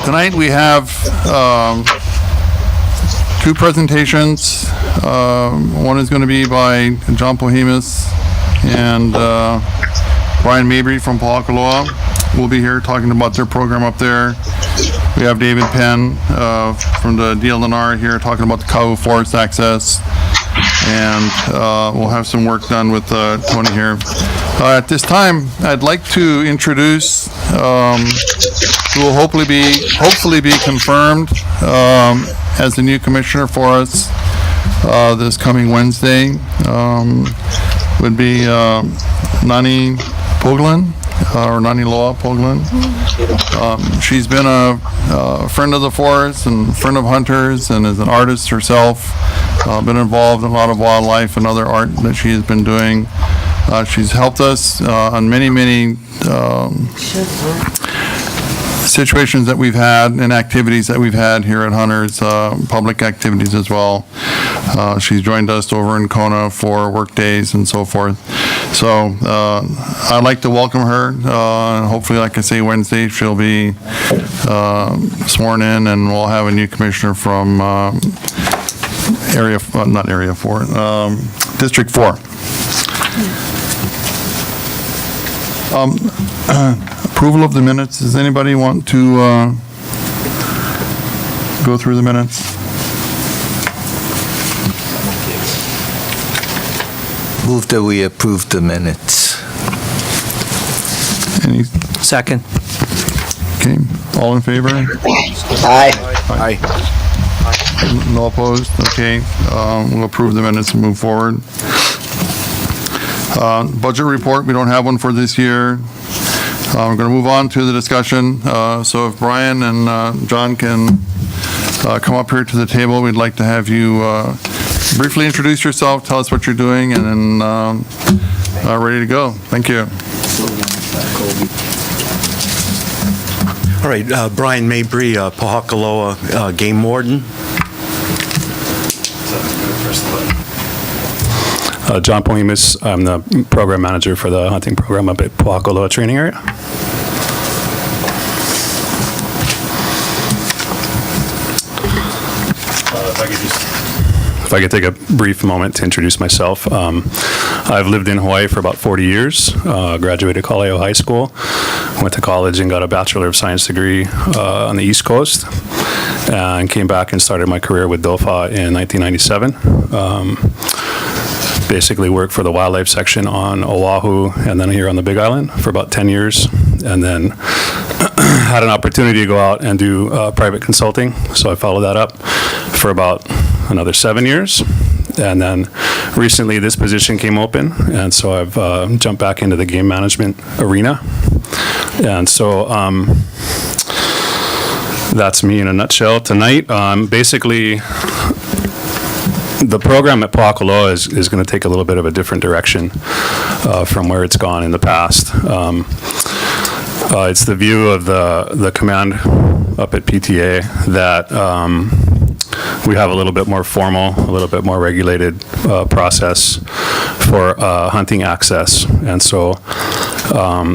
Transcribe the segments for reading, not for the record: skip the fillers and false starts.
Tonight we have two presentations. One is going to be by John Pohemus and Brian Mabry from Pa'akaloa. We'll be here talking about their program up there. We have David Penn from the DLNR here talking about the Kau Forest access. And we'll have some work done with Tony here. At this time, I'd like to introduce who will hopefully be confirmed as the new commissioner for us this coming Wednesday. Would be Nani Poglin, or Nani Loa Poglin. She's been a friend of the forest and a friend of hunters and is an artist herself. Been involved in a lot of wildlife and other art that she has been doing. She's helped us on many situations that we've had and activities that we've had here at Hunters, public activities as well. She's joined us over in Kona for work days and so forth. So I'd like to welcome her. Hopefully, like I say, Wednesday she'll be sworn in, and we'll have a new commissioner from District 4. Approval of the minutes. Does anybody want to go through the minutes? Move that we approve the minutes. Any? Second. Okay. All in favor? Aye. Aye. No opposed? Okay. We'll approve the minutes and move forward. Budget report, we don't have one for this year. We're going to move on to the discussion. So if Brian and John can come up here to the table, we'd like to have you briefly introduce yourself, tell us what you're doing, and then ready to go. Thank you. All right, Brian Mabry, Pa'akaloa Game Warden. John Pohemus, I'm the program manager for the hunting program up at Pa'akaloa training area. If I could take a brief moment to introduce myself. I've lived in Hawaii for about 40 years, graduated Kaleo High School, went to college and got a Bachelor of Science degree on the East Coast, and came back and started my career with DOFA in 1997. Basically worked for the wildlife section on Oahu and then here on the Big Island for about 10 years, and then had an opportunity to go out and do private consulting, so I followed that up for about another 7 years, and then recently this position came open, and so I've jumped back into the game management arena. And so that's me in a nutshell tonight. Basically, the program at Pa'akaloa is going to take a little bit of a different direction from where it's gone in the past. It's the view of the command up at PTA that we have a little bit more formal, a little bit more regulated process for hunting access. And so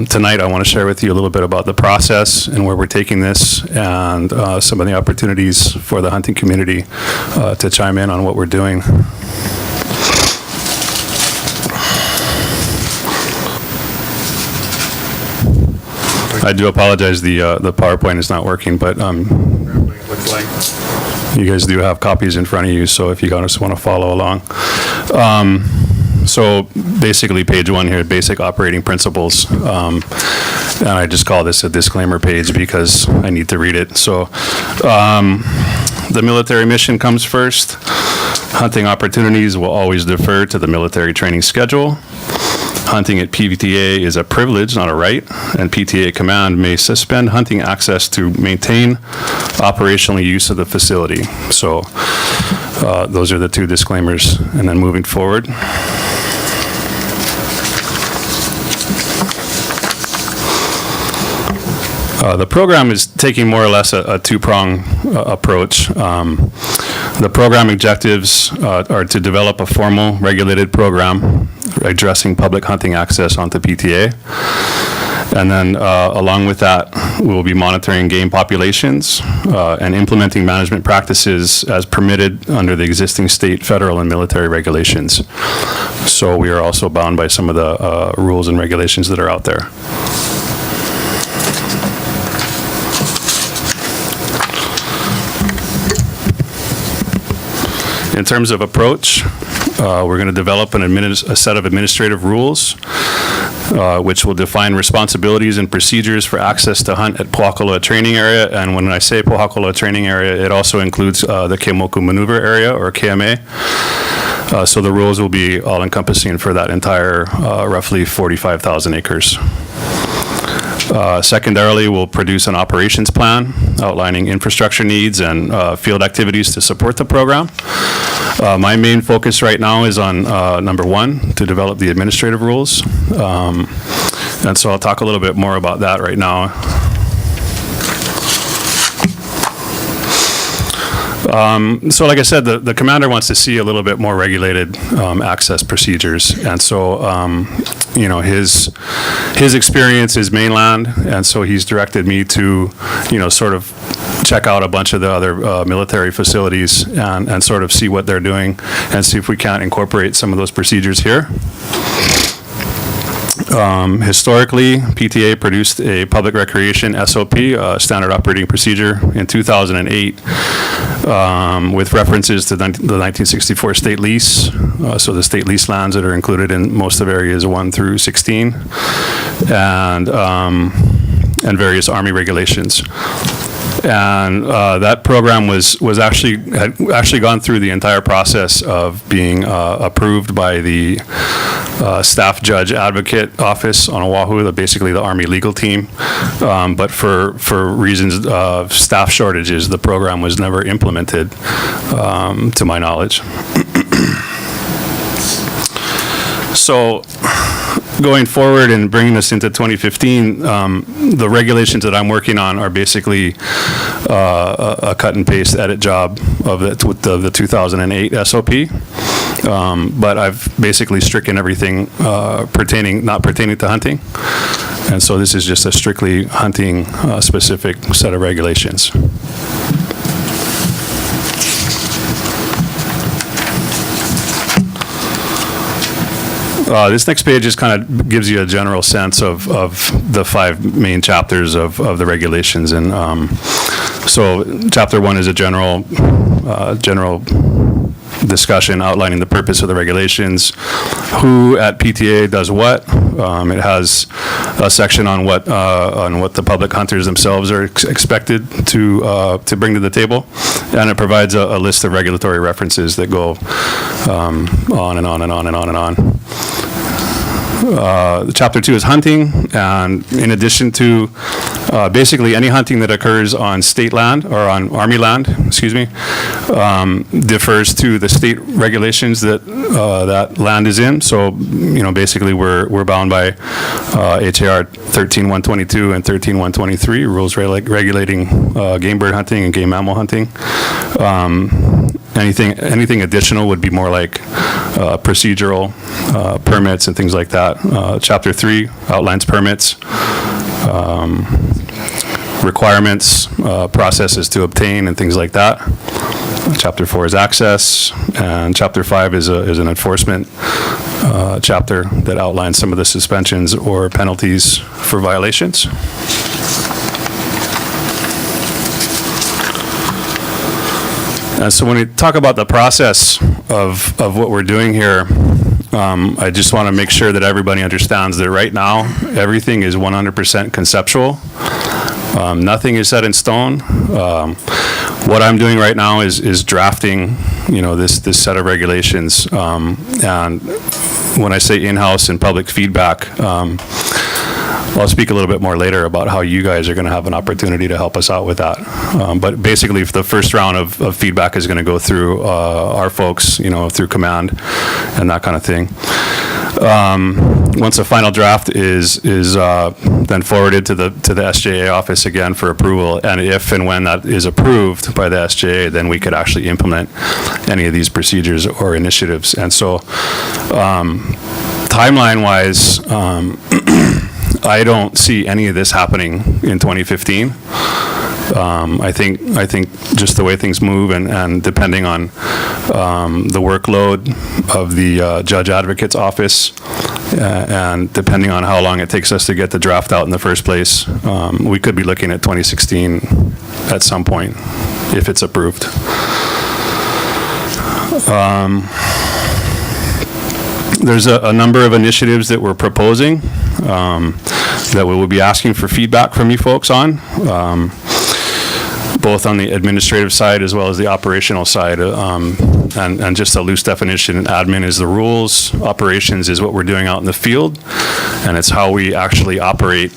tonight I want to share with you a little bit about the process and where we're taking this, and some of the opportunities for the hunting community to chime in on what we're doing. I do apologize, the PowerPoint is not working, but you guys do have copies in front of you, so if you guys want to follow along. So basically page 1 here, basic operating principles. And I just call this a disclaimer page because I need to read it. So the military mission comes first. Hunting opportunities will always defer to the military training schedule. Hunting at PTA is a privilege, not a right, and PTA command may suspend hunting access to maintain operational use of the facility. So those are the two disclaimers. And then moving forward. The program is taking more or less a two-prong approach. The program objectives are to develop a formal regulated program addressing public hunting access onto PTA, And then along with that, we'll be monitoring game populations and implementing management practices as permitted under the existing state, federal, and military regulations. So we are also bound by some of the rules and regulations that are out there. In terms of approach, we're going to develop a set of administrative rules, which will define responsibilities and procedures for access to hunt at Pohakuloa Training Area. And when I say Pohakuloa Training Area, it also includes the Keimoku Maneuver Area, or KMA. So the rules will be all-encompassing for that entire roughly 45,000 acres. Secondarily, we'll produce an operations plan outlining infrastructure needs and field activities to support the program. My main focus right now is on number one, to develop the administrative rules. And so I'll talk a little bit more about that right now. So like I said, the commander wants to see a little bit more regulated access procedures. And so, you know, his experience is mainland, and so he's directed me to, you know, sort of check out a bunch of the other military facilities and sort of see what they're doing and see if we can't incorporate some of those procedures here. Historically, PTA produced a public recreation SOP, standard operating procedure, in 2008 with references to the 1964 state lease, so the state lease lands that are included in most of areas 1 through 16, and various Army regulations. And that program had actually gone through the entire process of being approved by the staff judge advocate office on Oahu, basically the Army legal team. But for reasons of staff shortages, the program was never implemented, to my knowledge. So, going forward and bringing this into 2015, the regulations that I'm working on are basically a cut and paste edit job of the 2008 SOP. But I've basically stricken everything not pertaining to hunting. And so this is just a strictly hunting specific set of regulations. This next page just kind of gives you a general sense of the 5 main chapters of the regulations. And so chapter 1 is a general discussion outlining the purpose of the regulations, who at PTA does what. It has a section on what the public hunters themselves are expected to bring to the table, and it provides a list of regulatory references that go on and on and on and on and on. Chapter 2 is hunting, and in addition to basically any hunting that occurs on state land or on Army land, differs to the state regulations that that land is in. So, you know, basically we're bound by HAR 13-122 and 13-123, rules regulating game bird hunting and game mammal hunting. Anything additional would be more like procedural permits and things like that. Chapter 3 outlines permits, requirements, processes to obtain, and things like that. Chapter 4 is access, and Chapter 5 is an enforcement chapter that outlines some of the suspensions or penalties for violations. And so when we talk about the process of what we're doing here, I just want to make sure that everybody understands that right now, everything is 100% conceptual. Nothing is set in stone. What I'm doing right now is drafting, you know, this set of regulations. And when I say in-house and public feedback, I'll speak a little bit more later about how you guys are going to have an opportunity to help us out with that. But basically, the first round of feedback is going to go through our folks, you know, through command and that kind of thing. Once a final draft is then forwarded to the SJA office again for approval, and if and when that is approved by the SJA, then we could actually implement any of these procedures or initiatives. And so, timeline-wise, I don't see any of this happening in 2015. I think just the way things move and depending on the workload of the judge advocate's office and depending on how long it takes us to get the draft out in the first place, we could be looking at 2016 at some point if it's approved. There's a number of initiatives that we're proposing that we will be asking for feedback from you folks on. Both on the administrative side as well as the operational side. And just a loose definition, admin is the rules, operations is what we're doing out in the field, and it's how we actually operate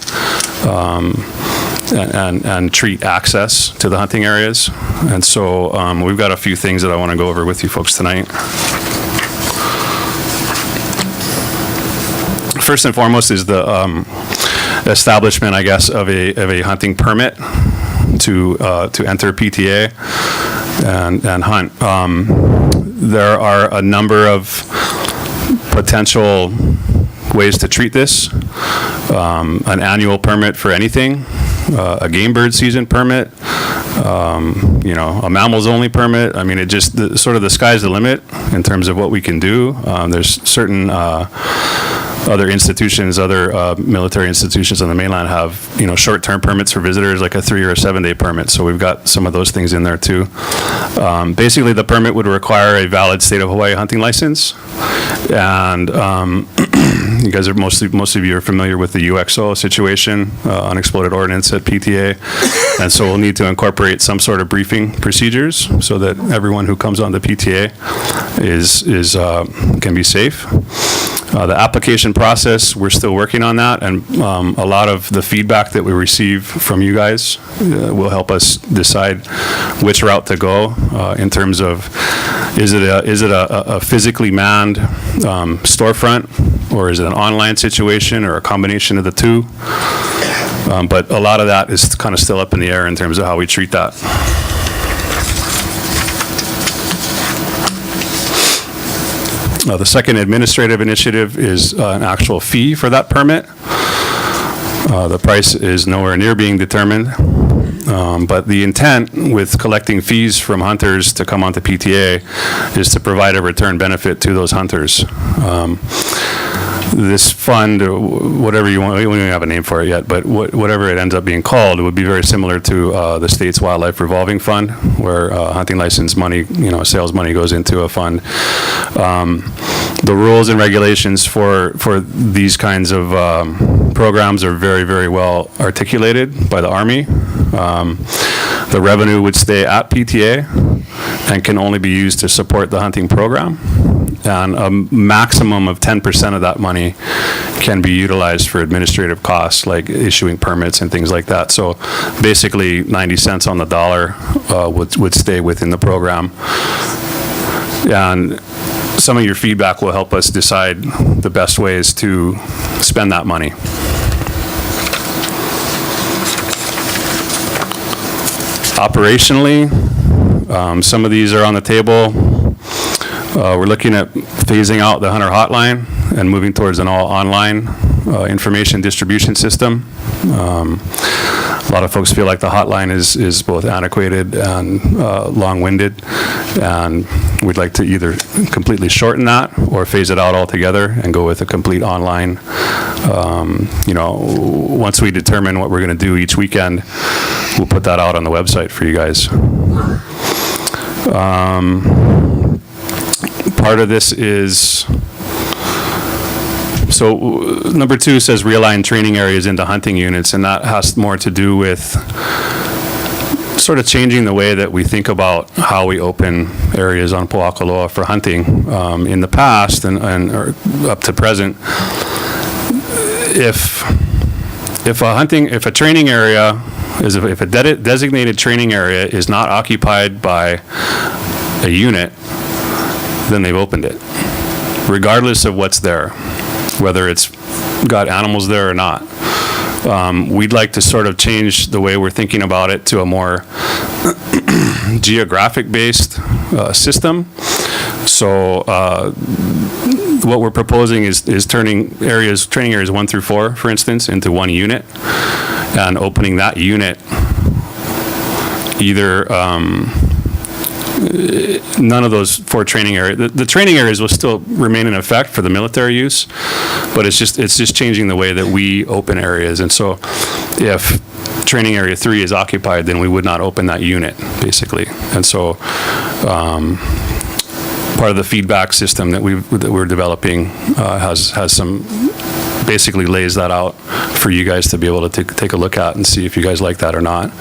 and treat access to the hunting areas. And so we've got a few things that I want to go over with you folks tonight. First and foremost is the establishment, I guess, of a hunting permit to enter PTA and hunt. There are a number of potential ways to treat this. An annual permit for anything, a game bird season permit, a mammals only permit. I mean, it just sort of the sky's the limit in terms of what we can do. There's certain other institutions, other military institutions on the mainland have, short-term permits for visitors, like a 3 or a 7-day permit. So we've got some of those things in there too. Basically, the permit would require a valid state of Hawaii hunting license. And you guys are most of you are familiar with the UXO situation, unexploded ordnance at PTA. And so we'll need to incorporate some sort of briefing procedures so that everyone who comes on the PTA can be safe. The application process, we're still working on that, and a lot of the feedback that we receive from you guys will help us decide which route to go in terms of is it a physically manned storefront, or is it an online situation, or a combination of the two? But a lot of that is kind of still up in the air in terms of how we treat that. The second administrative initiative is an actual fee for that permit. The price is nowhere near being determined, but the intent with collecting fees from hunters to come onto PTA is to provide a return benefit to those hunters. This fund, or whatever you want, we don't even have a name for it yet, but whatever it ends up being called, it would be very similar to the state's wildlife revolving fund, where hunting license money, sales money goes into a fund. The rules and regulations for these kinds of programs are very, very well articulated by the Army. The revenue would stay at PTA and can only be used to support the hunting program. And a maximum of 10% of that money can be utilized for administrative costs, like issuing permits and things like that. So basically 90 cents on the dollar would stay within the program. And some of your feedback will help us decide the best ways to spend that money. Operationally, some of these are on the table. We're looking at phasing out the hunter hotline and moving towards an all online information distribution system. A lot of folks feel like the hotline is both antiquated and long-winded, and we'd like to either completely shorten that or phase it out altogether and go with a complete online. Once we determine what we're going to do each weekend, we'll put that out on the website for you guys. Part of this is, so number 2 says realign training areas into hunting units, and that has more to do with sort of changing the way that we think about how we open areas on Po'akaloa for hunting. In the past and or up to present, if a training area if a designated training area is not occupied by a unit, then they've opened it, regardless of what's there, whether it's got animals there or not. We'd like to sort of change the way we're thinking about it to a more geographic-based system. So what we're proposing is turning training areas 1 through 4, for instance, into one unit, and opening that unit either none of those 4 training areas. The training areas will still remain in effect for the military use, but it's just changing the way that we open areas. And so, if training area 3 is occupied, then we would not open that unit, basically. And so, part of the feedback system that we're developing has some, basically lays that out for you guys to be able to take a look at and see if you guys like that or not.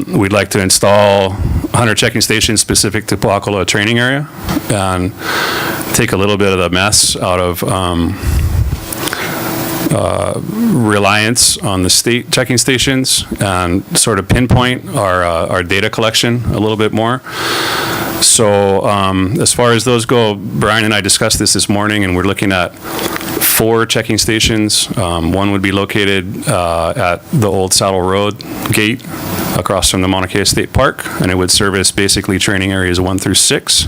We'd like to install 100 checking stations specific to Po'akaloa training area and take a little bit of the mess out of reliance on the state checking stations and sort of pinpoint our data collection a little bit more. So as far as those go, Brian and I discussed this morning, and we're looking at 4 checking stations. One would be located at the old Saddle Road gate across from the Mauna Kea State Park, and it would service basically training areas 1 through 6.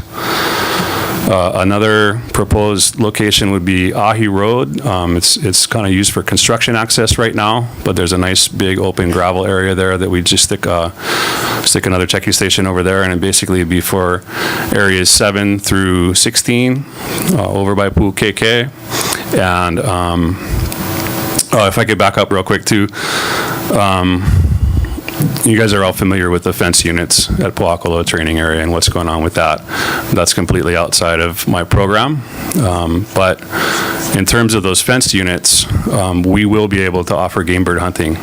Another proposed location would be Ahi Road. It's kind of used for construction access right now, but there's a nice big open gravel area there that we just stick another checking station over there, and it basically would be for areas 7 through 16 over by Pu'ukeke. And if I could back up real quick too, you guys are all familiar with the fence units at Po'akaloa training area and what's going on with that. That's completely outside of my program. But in terms of those fenced units, we will be able to offer game bird hunting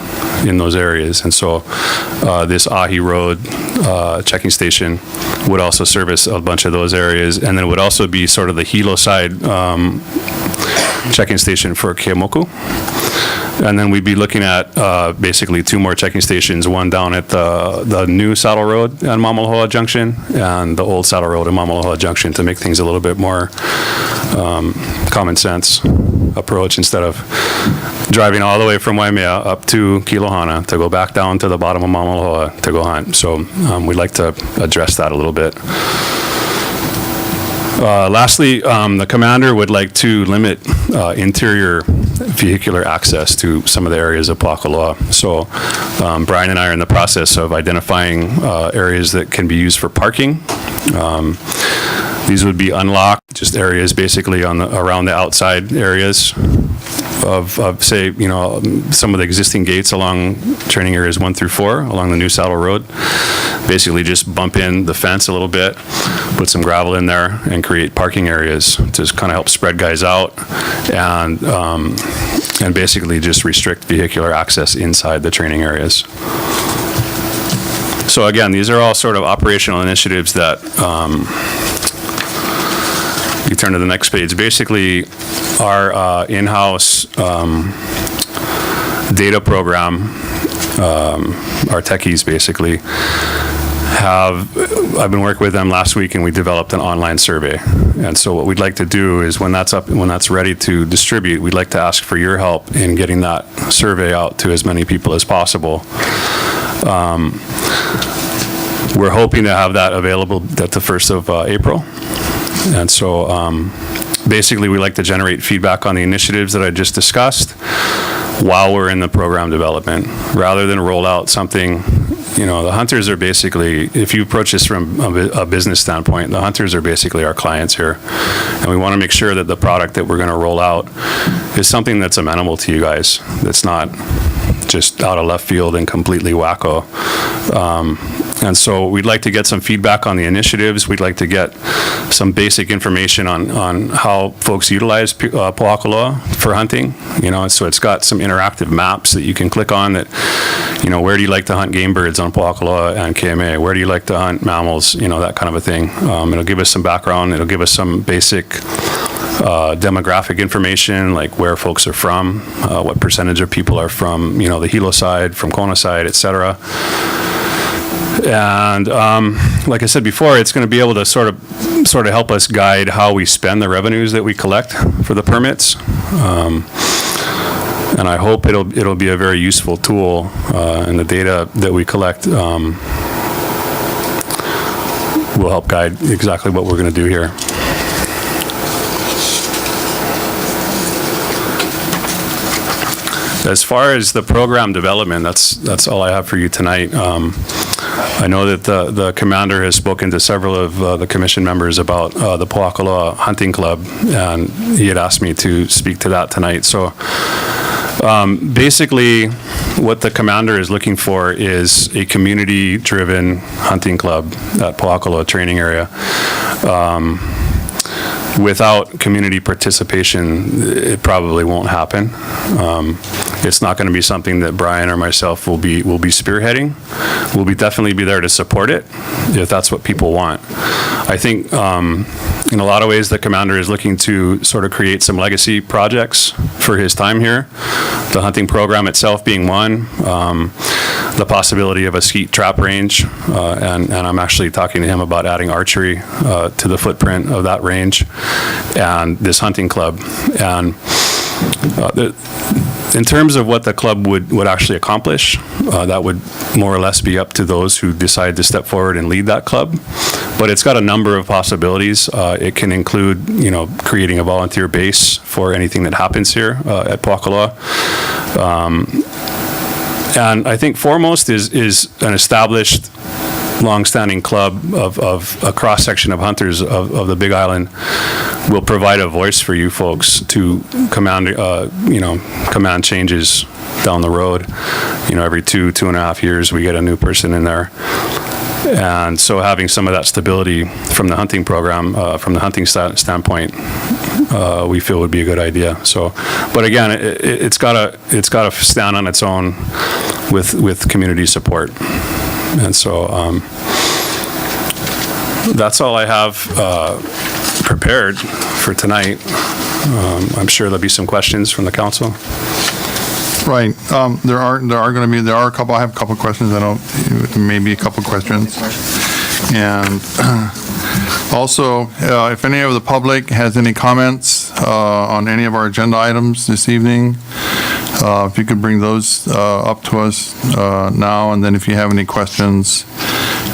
in those areas. And so this Ahi Road checking station would also service a bunch of those areas. And then it would also be sort of the Hilo side checking station for Keamoku. And then we'd be looking at basically 2 more checking stations, one down at the new Saddle Road at Mamalohoa Junction and the old Saddle Road at Mamalohoa Junction to make things a little bit more common sense approach instead of driving all the way from Waimea up to Kilohana to go back down to the bottom of Mamalohoa to go hunt. So we'd like to address that a little bit. Lastly, the commander would like to limit interior vehicular access to some of the areas of Po'akaloa. So Brian and I are in the process of identifying areas that can be used for parking. These would be unlocked, just areas basically around the outside areas of say, some of the existing gates along training areas 1 through 4 along the new Saddle Road. Basically just bump in the fence a little bit, put some gravel in there, and create parking areas to kind of help spread guys out and basically just restrict vehicular access inside the training areas. So again, these are all sort of operational initiatives that you turn to the next page. Basically, our in-house data program, our techies basically, I've been working with them last week, and we developed an online survey. And so what we'd like to do is when that's ready to distribute, we'd like to ask for your help in getting that survey out to as many people as possible. We're hoping to have that available at the 1st of April. And so basically we like to generate feedback on the initiatives that I just discussed while we're in the program development, rather than roll out something. The hunters are basically, if you approach this from a business standpoint, the hunters are basically our clients here. And we want to make sure that the product that we're going to roll out is something that's amenable to you guys, that's not just out of left field and completely wacko. And so we'd like to get some feedback on the initiatives. We'd like to get some basic information on how folks utilize Po'akaloa for hunting. So it's got some interactive maps that you can click on that, where do you like to hunt game birds on Po'akaloa and KMA? Where do you like to hunt mammals? That kind of a thing. It'll give us some background. It'll give us some basic demographic information, like where folks are from, what percentage of people are from, the Hilo side, from Kona side, et cetera. And like I said before, it's going to be able to sort of help us guide how we spend the revenues that we collect for the permits. And I hope it'll be a very useful tool, and the data that we collect will help guide exactly what we're going to do here. As far as the program development, that's all I have for you tonight. I know that the commander has spoken to several of the commission members about the Po'akaloa Hunting Club, and he had asked me to speak to that tonight. So basically, what the commander is looking for is a community-driven hunting club at Po'akaloa training area. Without community participation, it probably won't happen. It's not going to be something that Brian or myself will be spearheading. We'll definitely be there to support it if that's what people want. I think in a lot of ways the commander is looking to sort of create some legacy projects for his time here. The hunting program itself being one. The possibility of a skeet trap range, and I'm actually talking to him about adding archery to the footprint of that range, and this hunting club. And in terms of what the club would actually accomplish, that would more or less be up to those who decide to step forward and lead that club. But it's got a number of possibilities. It can include, creating a volunteer base for anything that happens here at Po'akaloa. And I think foremost is an established, long-standing club of a cross-section of hunters of the Big Island will provide a voice for you folks to command changes down the road. Every 2.5 years, we get a new person in there. And so having some of that stability from the hunting program, from the hunting standpoint, we feel would be a good idea. So, but again, it's got to stand on its own with community support. And so that's all I have prepared for tonight. I'm sure there'll be some questions from the council. Right. There are a couple. I have a couple of questions. I don't. Maybe a couple of questions. And also, if any of the public has any comments on any of our agenda items this evening, if you could bring those up to us now, and then if you have any questions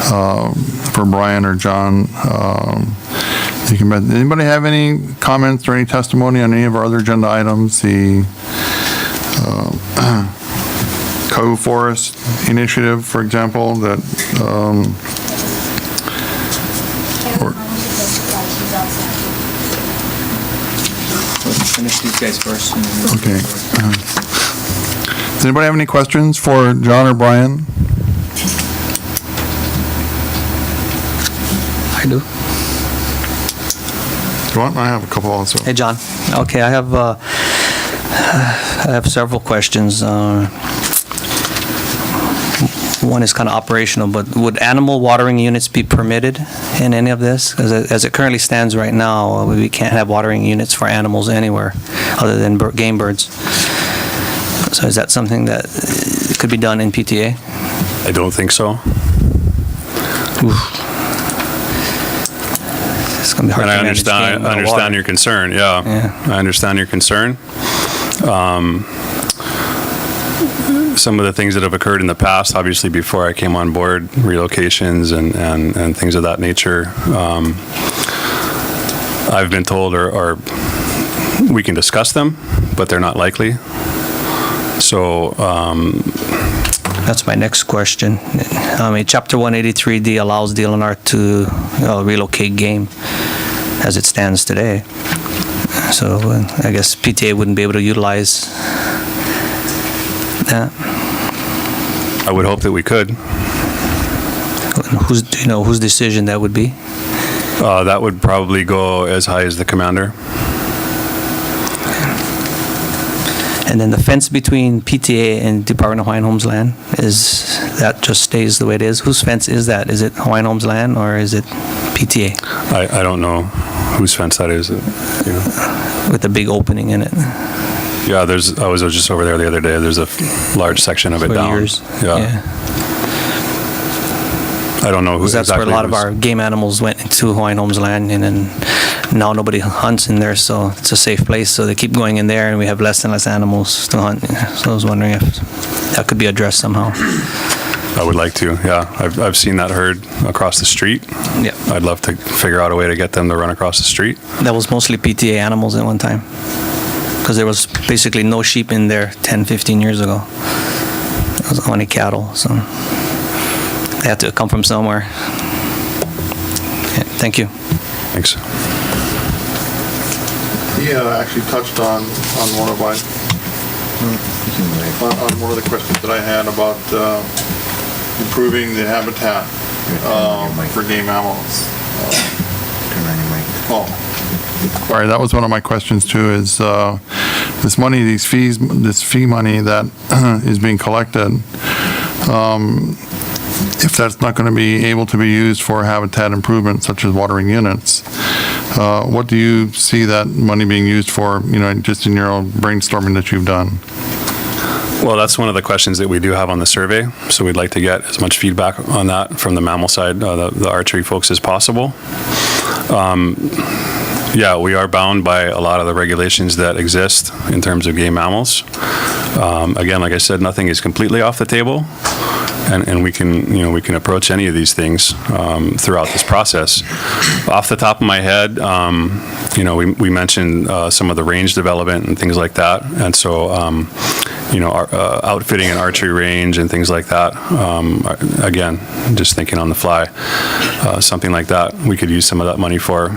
for Brian or John, you can. Anybody have any comments or any testimony on any of our other agenda items? The Kau Forest Initiative, for example, that finish these guys first. Okay. Does anybody have any questions for John or Brian? I do. Do you want? I have a couple also. Hey, John. Okay, I have several questions. One is kind of operational, but would animal watering units be permitted in any of this? As it currently stands right now, we can't have watering units for animals anywhere other than game birds. So is that something that could be done in PTA? I don't think so. It's going to be hard And to I understand your concern. Yeah. I understand your concern. Some of the things that have occurred in the past, obviously before I came on board, relocations and things of that nature, I've been told are we can discuss them, but they're not likely. So that's my next question. Chapter 183D allows DLNR to relocate game as it stands today. So I guess PTA wouldn't be able to utilize that. I would hope that we could. Whose decision that would be? That would probably go as high as the commander. And then the fence between PTA and Department of Hawaiian Homes Land, that just stays the way it is? Whose fence is that? Is it Hawaiian Homes Land or is it PTA? I don't know whose fence that is. With the big opening in it. Yeah, I was just over there the other day. There's a large section of it For down. years. Yeah. I don't know who that's exactly. Where a lot of our game animals went into Hawaiian Homes Land, and then now nobody hunts in there, so it's a safe place. So they keep going in there, and we have less and less animals to hunt. So I was wondering if that could be addressed somehow. I would like to. Yeah, I've seen that herd across the street. Yeah. I'd love to figure out a way to get them to run across the street. That was mostly PTA animals at one time. because there was basically no sheep in there 10, 15 years ago. It was only cattle, so they had to come from somewhere. Okay, thank you. Thanks. He actually touched on one of my, on one of the questions that I had about improving the habitat for game mammals. Sorry, that was one of my questions too, is this money, these fees, this fee money that is being collected, if that's not going to be able to be used for habitat improvement such as watering units, what do you see that money being used for, just in your own brainstorming that you've done? Well, that's one of the questions that we do have on the survey, so we'd like to get as much feedback on that from the mammal side, the archery folks, as possible. Yeah, we are bound by a lot of the regulations that exist in terms of game mammals. Again, like I said, nothing is completely off the table, and we can approach any of these things throughout this process. Off the top of my head, we mentioned some of the range development and things like that, and so outfitting an archery range and things like that. Again, just thinking on the fly, something like that we could use some of that money for.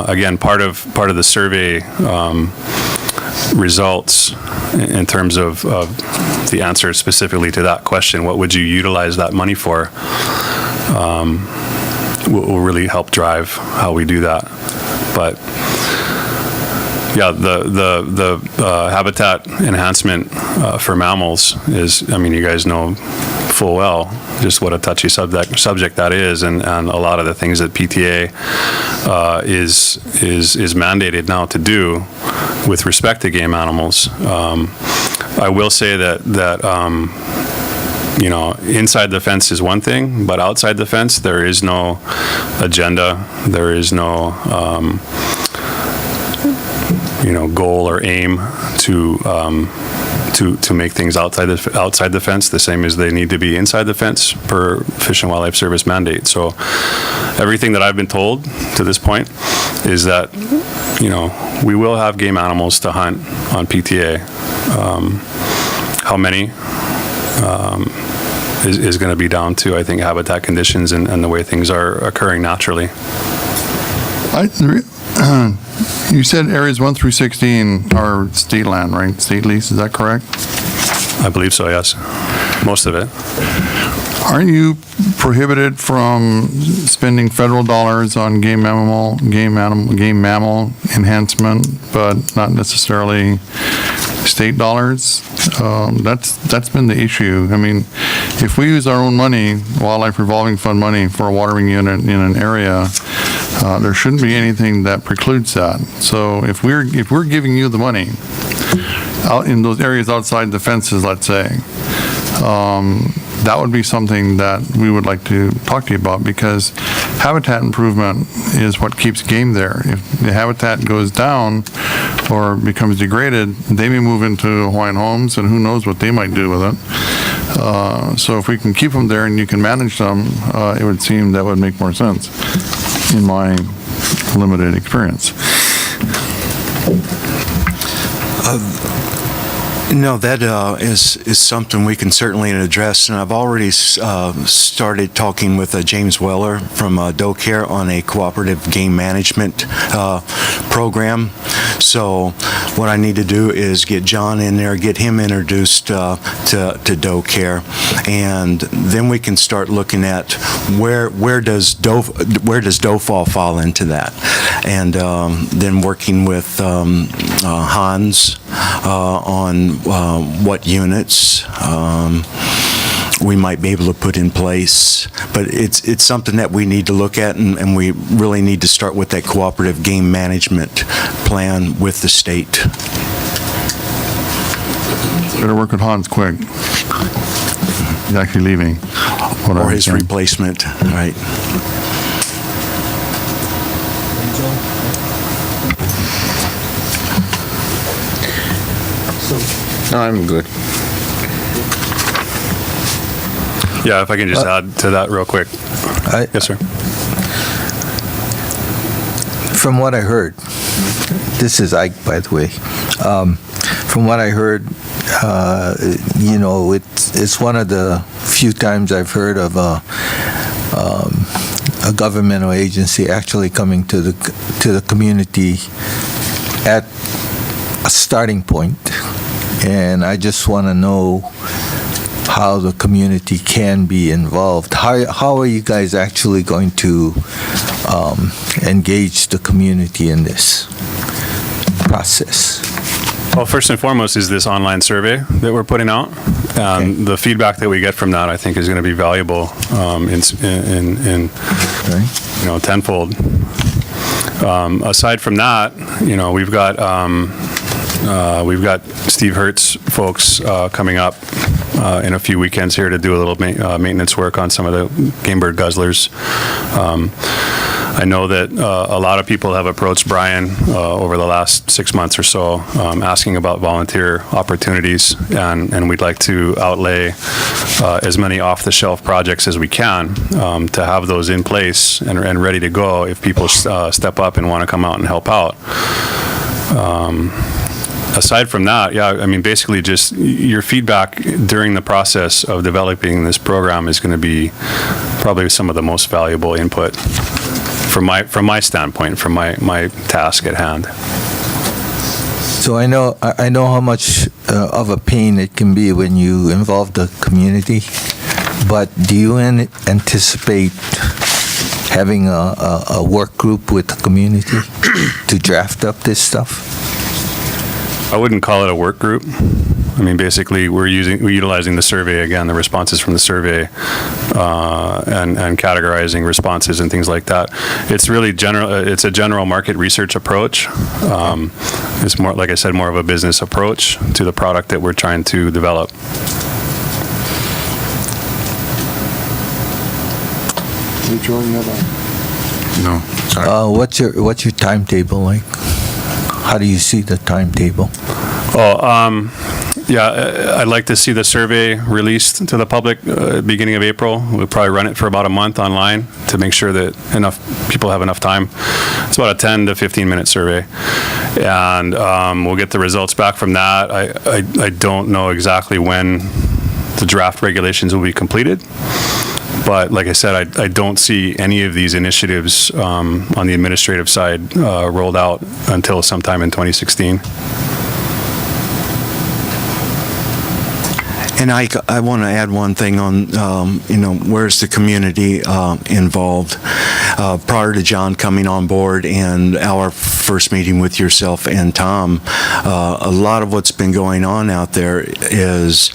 Again, part of the survey results in terms of the answer specifically to that question, what would you utilize that money for, will really help drive how we do that. But yeah, the habitat enhancement for mammals is, you guys know full well just what a touchy subject that is, and a lot of the things that PTA is mandated now to do with respect to game animals. I will say that inside the fence is one thing, but outside the fence there is no agenda, there is no goal or aim to make things outside the fence the same as they need to be inside the fence per Fish and Wildlife Service mandate. So everything that I've been told to this point is that we will have game animals to hunt on PTA. How many is going to be down to, I think, habitat conditions and the way things are occurring naturally. You said areas 1 through 16 are state land, right? State lease, is that correct? I believe so, yes. Most of it. Aren't you prohibited from spending federal dollars on game mammal enhancement, but not necessarily state dollars? That's been the issue. If we use our own money, wildlife revolving fund money, for a watering unit in an area, there shouldn't be anything that precludes that. So if we're giving you the money out in those areas outside the fences, let's say, that would be something that we would like to talk to you about, because habitat improvement is what keeps game there. If the habitat goes down or becomes degraded, they may move into Hawaiian homes, and who knows what they might do with it. So if we can keep them there and you can manage them, it would seem that would make more sense, in my limited experience. No, that is something we can certainly address, and I've already started talking with James Weller from Doe Care on a cooperative game management program. So what I need to do is get John in there, get him introduced to Doe Care, and then we can start looking at where does doe fall into that, and then working with Hans on what units we might be able to put in place. But it's something that we need to look at, and we really need to start with that cooperative game management plan with the state. Better work with Hans quick. He's actually leaving. Or his replacement, right. No, I'm good. Yeah, if I can just add to that real quick. Yes, sir. From what I heard, this is Ike, by the way. from what I heard, it's one of the few times I've heard of a governmental agency actually coming to the community at a starting point. And I just want to know how the community can be involved. How are you guys actually going to engage the community in this process? Well, first and foremost is this online survey that we're putting out. The feedback that we get from that, I think, is going to be valuable in tenfold. Aside from that, we've got Steve Hertz folks coming up in a few weekends here to do a little maintenance work on some of the game bird guzzlers. I know that a lot of people have approached Brian over the last 6 months or so asking about volunteer opportunities, and we'd like to outlay as many off-the-shelf projects as we can to have those in place and ready to go if people step up and want to come out and help out. Aside from that, basically just your feedback during the process of developing this program is going to be probably some of the most valuable input from my standpoint, from my task at hand. So I know how much of a pain it can be when you involve the community, but do you anticipate having a work group with the community to draft up this stuff? I wouldn't call it a work group. Basically, we're utilizing the survey again, the responses from the survey, and categorizing responses and things like that. It's really it's a general market research approach. It's more, like I said, more of a business approach to the product that we're trying to develop. No, sorry. What's your timetable like? How do you see the timetable? I'd like to see the survey released to the public beginning of April. We'll probably run it for about a month online to make sure that enough people have enough time. It's about a 10 to 15-minute survey. And we'll get the results back from that. I don't know exactly when the draft regulations will be completed. But like I said, I don't see any of these initiatives on the administrative side rolled out until sometime in 2016. And I want to add one thing on, where's the community involved? Prior to John coming on board and our first meeting with yourself and Tom, a lot of what's been going on out there is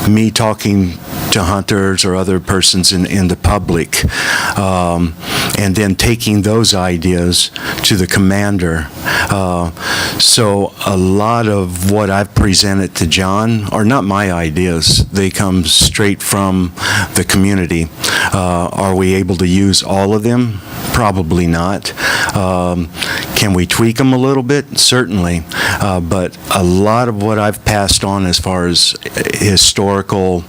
me talking to hunters or other persons in the public, and then taking those ideas to the commander. So a lot of what I've presented to John are not my ideas. They come straight from the community. Are we able to use all of them? Probably not. Can we tweak them a little bit? Certainly. But a lot of what I've passed on as far as historical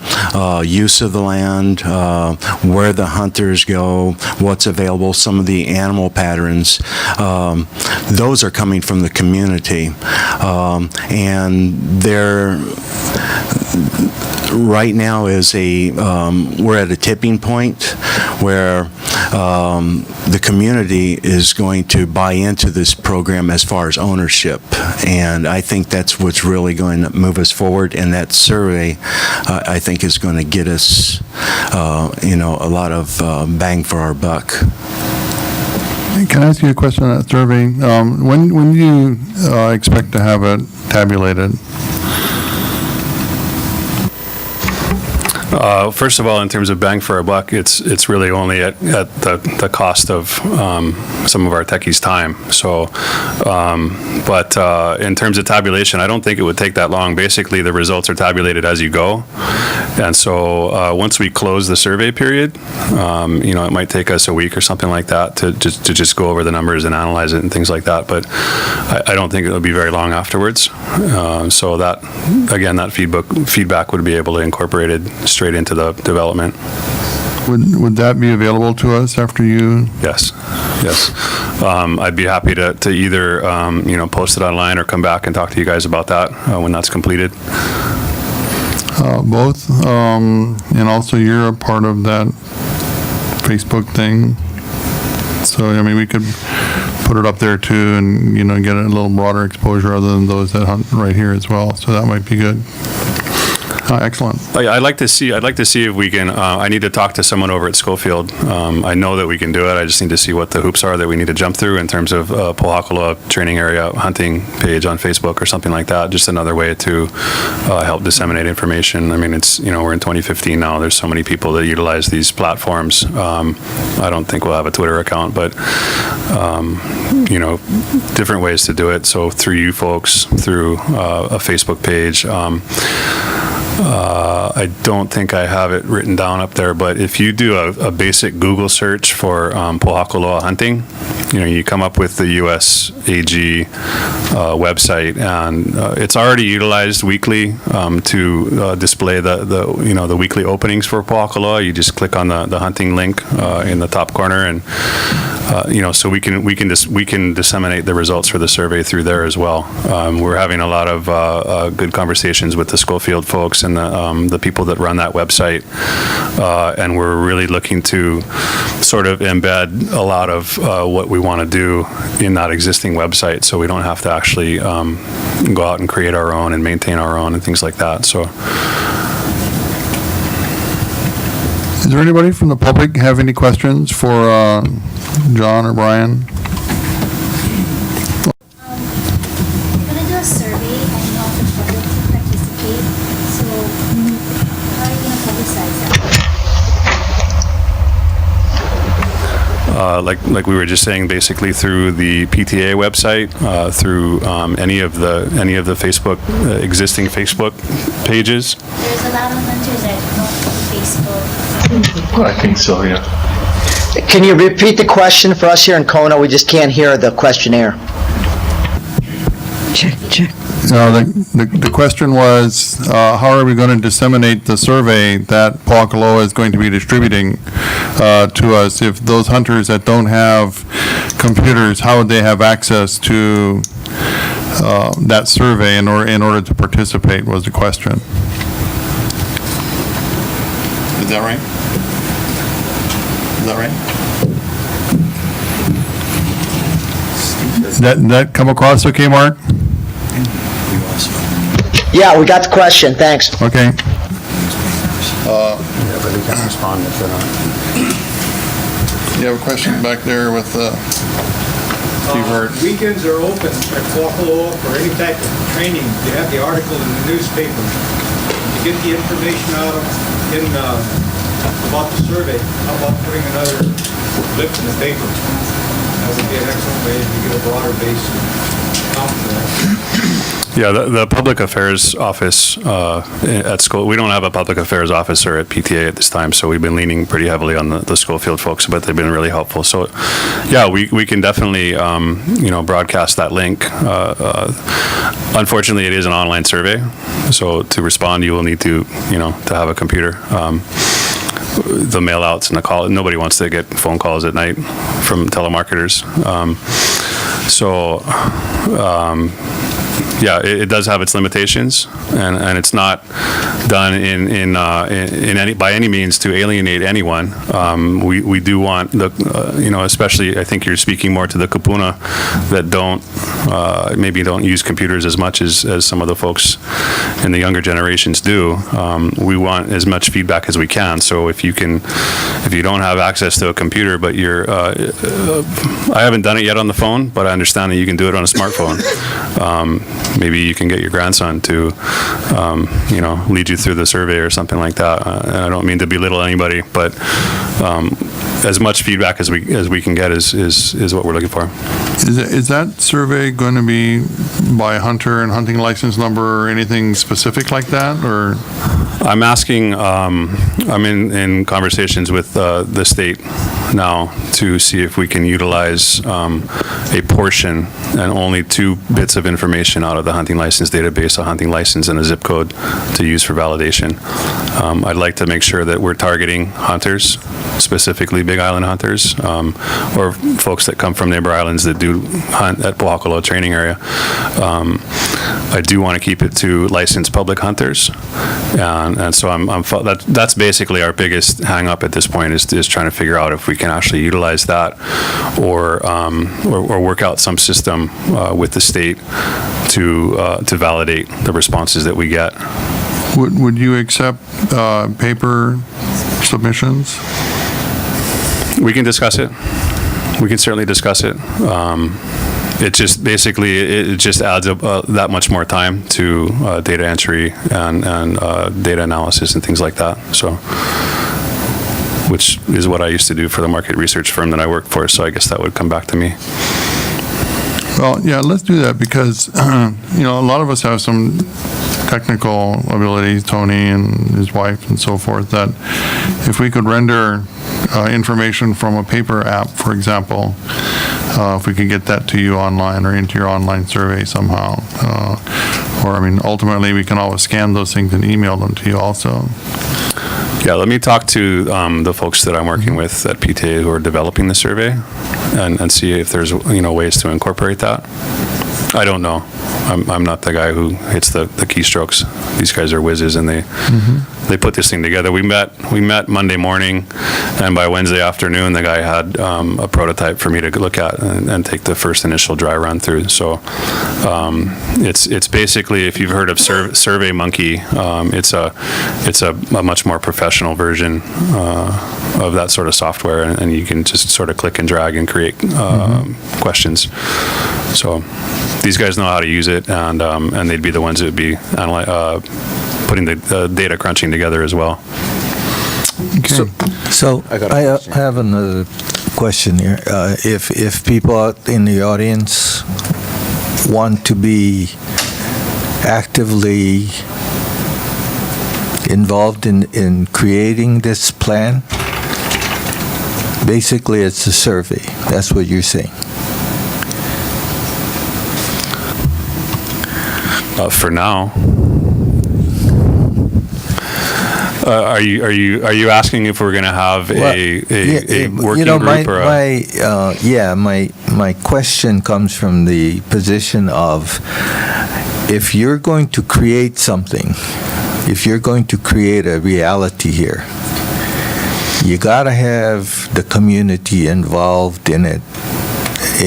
use of the land, where the hunters go, what's available, some of the animal patterns, those are coming from the community. And they're right now we're at a tipping point where the community is going to buy into this program as far as ownership, and I think that's what's really going to move us forward. And that survey, I think, is going to get us, a lot of bang for our buck. Can I ask you a question on that survey? When do you expect to have it tabulated? First of all, in terms of bang for our buck, it's really only at the cost of some of our techies' time. So, but in terms of tabulation, I don't think it would take that long. Basically, the results are tabulated as you go, and so once we close the survey period, it might take us a week or something like that to just go over the numbers and analyze it and things like that. But I don't think it'll be very long afterwards. So that, again, that feedback would be able to incorporate it straight into the development. Would that be available to us after you? Yes. I'd be happy to either, post it online or come back and talk to you guys about that when that's completed. Both, and also you're a part of that Facebook thing. So, I mean, we could put it up there too and, get a little broader exposure other than those that hunt right here as well. So that might be good. Excellent. I'd like to see if we can, I need to talk to someone over at Schofield. I know that we can do it. I just need to see what the hoops are that we need to jump through in terms of Pohakuloa training area hunting page on Facebook or something like that. Just another way to help disseminate information. I mean, it's, we're in 2015 now. There's so many people that utilize these platforms. I don't think we'll have a Twitter account, but, different ways to do it. So through you folks, through a Facebook page, I don't think I have it written down up there, but if you do a basic Google search for Pohakuloa hunting, you come up with the USAG website, and it's already utilized weekly to display the weekly openings for Pohakuloa. You just click on the hunting link in the top corner, and so we can disseminate the results for the survey through there as well. We're having a lot of good conversations with the Schofield folks and the people that run that website, and we're really looking to sort of embed a lot of what we want to do in that existing website, so we don't have to actually go out and create our own and maintain our own and things like that. So, Is there anybody from the public have any questions for John or Brian? We're gonna do a survey and want the public to participate. So how are you gonna publicize that? like we were just saying, basically through the PTA website, through any of the Facebook existing Facebook pages. There's a lot of hunters that don't do Facebook. I think so, yeah. Can you repeat the question for us here in Kona? We just can't hear the questionnaire. Check. The question was, how are we going to disseminate the survey that Pohakuloa is going to be distributing to us? If those hunters that don't have computers, how would they have access to that survey in order to participate, was the question. Is that right? That come across okay, Mark? Yeah, we got the question. Thanks. Okay. Yeah, but they can't respond if they're not. You have a question back there with Steve Hurt. Weekends are open at Pohakuloa for any type of training. You have the article in the newspaper. To get the information out about the survey, how about putting another blip in the paper? That would be an excellent way to get a broader base out for that. Yeah, the public affairs office at school, we don't have a public affairs officer at PTA at this time, so we've been leaning pretty heavily on the Schofield folks, but they've been really helpful. So, yeah, we can definitely, broadcast that link. Unfortunately, it is an online survey, so to respond, you will need to have a computer. The mail outs and the call, nobody wants to get phone calls at night from telemarketers. Yeah, it does have its limitations, and it's not done in any by any means to alienate anyone. We do want especially I think you're speaking more to the kupuna that maybe don't use computers as much as some of the folks in the younger generations do. We want as much feedback as we can. So if you don't have access to a computer, but I haven't done it yet on the phone, but I understand that you can do it on a smartphone. Maybe you can get your grandson to, lead you through the survey or something like that. And I don't mean to belittle anybody, but as much feedback as we can get is what we're looking for. Is that survey going to be by hunter and hunting license number or anything specific like that, or? I'm asking. I'm in conversations with the state now to see if we can utilize a portion and only 2 bits of information out of the hunting license database, a hunting license and a zip code, to use for validation. I'd like to make sure that we're targeting hunters, specifically Big Island hunters, or folks that come from neighbor islands that do hunt at Pohakuloa training area. I do want to keep it to licensed public hunters, and so that's basically our biggest hang up at this point, is trying to figure out if we can actually utilize that, or work out some system with the state to validate the responses that we get. Would you accept paper submissions? We can discuss it. We can certainly discuss it. It just basically, it just adds up that much more time to data entry and data analysis and things like that. So, which is what I used to do for the market research firm that I worked for. So I guess that would come back to me. Well, yeah, let's do that because, a lot of us have some technical abilities, Tony and his wife and so forth, that if we could render information from a paper app, for example, if we could get that to you online or into your online survey somehow. Ultimately, we can always scan those things and email them to you also. Yeah, let me talk to the folks that I'm working with at PTA who are developing the survey and see if there's, ways to incorporate that. I don't know. I'm not the guy who hits the keystrokes. These guys are whizzes, and they put this thing together. We met Monday morning, and by Wednesday afternoon, the guy had a prototype for me to look at and take the first initial dry run through. So it's basically, if you've heard of SurveyMonkey, it's a much more professional version of that sort of software, and you can just sort of click and drag and create questions. So these guys know how to use it, and they'd be the ones that would be putting the data crunching together as well. Okay. So I have another question here. If people out in the audience want to be actively involved in creating this plan, basically it's a survey. That's what you're saying. For now. Are you asking if we're going to have a working group or my question comes from the position of, if you're going to create something, if you're going to create a reality here, you got to have the community involved in it,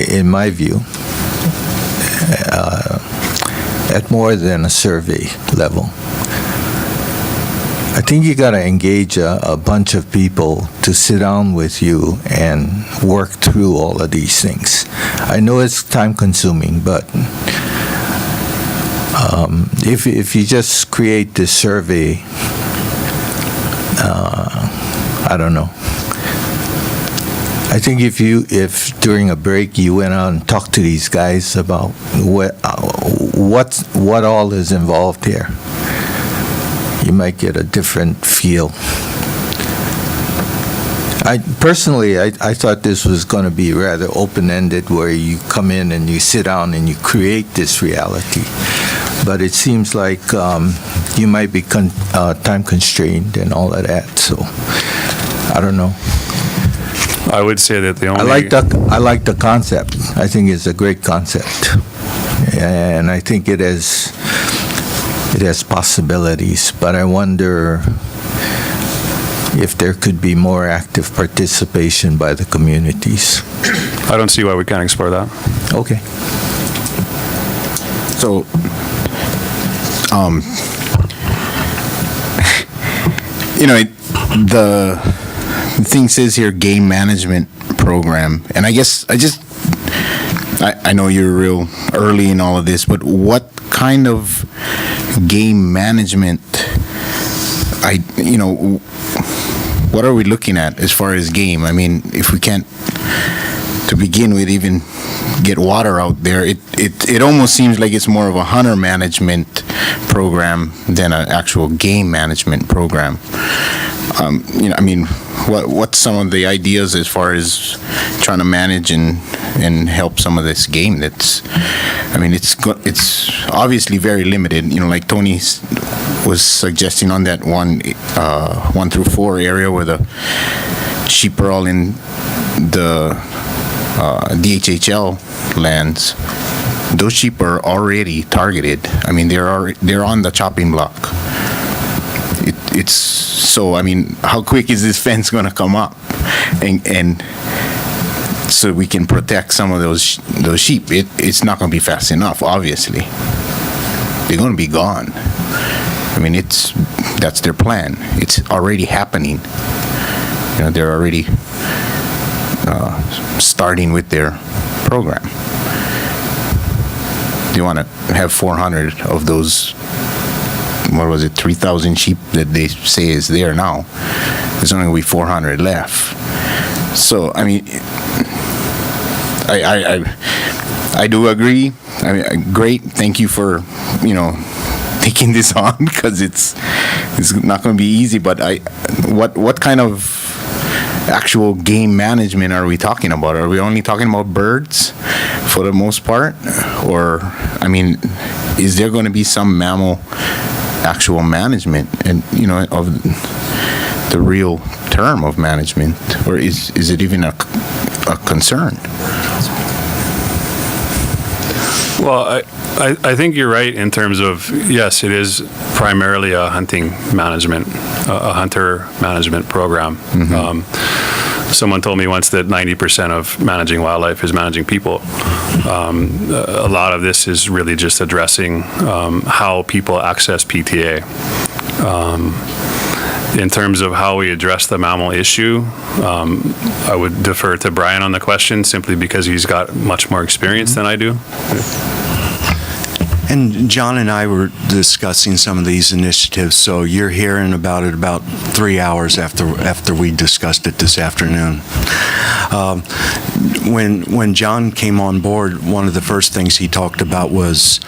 in my view, at more than a survey level. I think you got to engage a bunch of people to sit down with you and work through all of these things. I know it's time consuming, but if you just create this survey, I don't know. I think if during a break you went out and talked to these guys about what all is involved here, you might get a different feel. I thought this was going to be rather open-ended, where you come in and you sit down and you create this reality. But it seems like you might be time constrained and all of that. So I don't know. I would say that the only... I like the concept. I think it's a great concept. And I think it has possibilities, but I wonder if there could be more active participation by the communities. I don't see why we can't explore that. Okay. So, the thing says here game management program, and I guess I know you're real early in all of this, but what kind of game management, what are we looking at as far as game? I mean, if we can't, to begin with, even get water out there, it almost seems like it's more of a hunter management program than an actual game management program. I mean, what's some of the ideas as far as trying to manage and help some of this game that's, I mean, it's obviously very limited, like Tony was suggesting on that 1 through 4 area where the sheep are all in the DHHL lands. Those sheep are already targeted. I mean, they're on the chopping block. It's so, I mean, how quick is this fence going to come up, and so we can protect some of those sheep? It's not going to be fast enough. Obviously, they're going to be gone. I mean, that's their plan. It's already happening. They're already starting with their program. You want to have 400 of those, 3,000 sheep that they say is there now. There's only going to be 400 left. So, I mean, I do agree. I mean, great. Thank you for, taking this on, because it's not going to be easy. But what kind of actual game management are we talking about? Are we only talking about birds for the most part? Or, I mean, is there going to be some mammal actual management, and of the real term of management, or is it even a concern? Well, I think you're right in terms of, yes, it is primarily a hunting management, a hunter management program. Someone told me once that 90% of managing wildlife is managing people. A lot of this is really just addressing how people access PTA. In terms of how we address the mammal issue, I would defer to Brian on the question, simply because he's got much more experience than I do. And John and I were discussing some of these initiatives, so you're hearing about it about 3 hours after we discussed it this afternoon. When John came on board, one of the first things he talked about was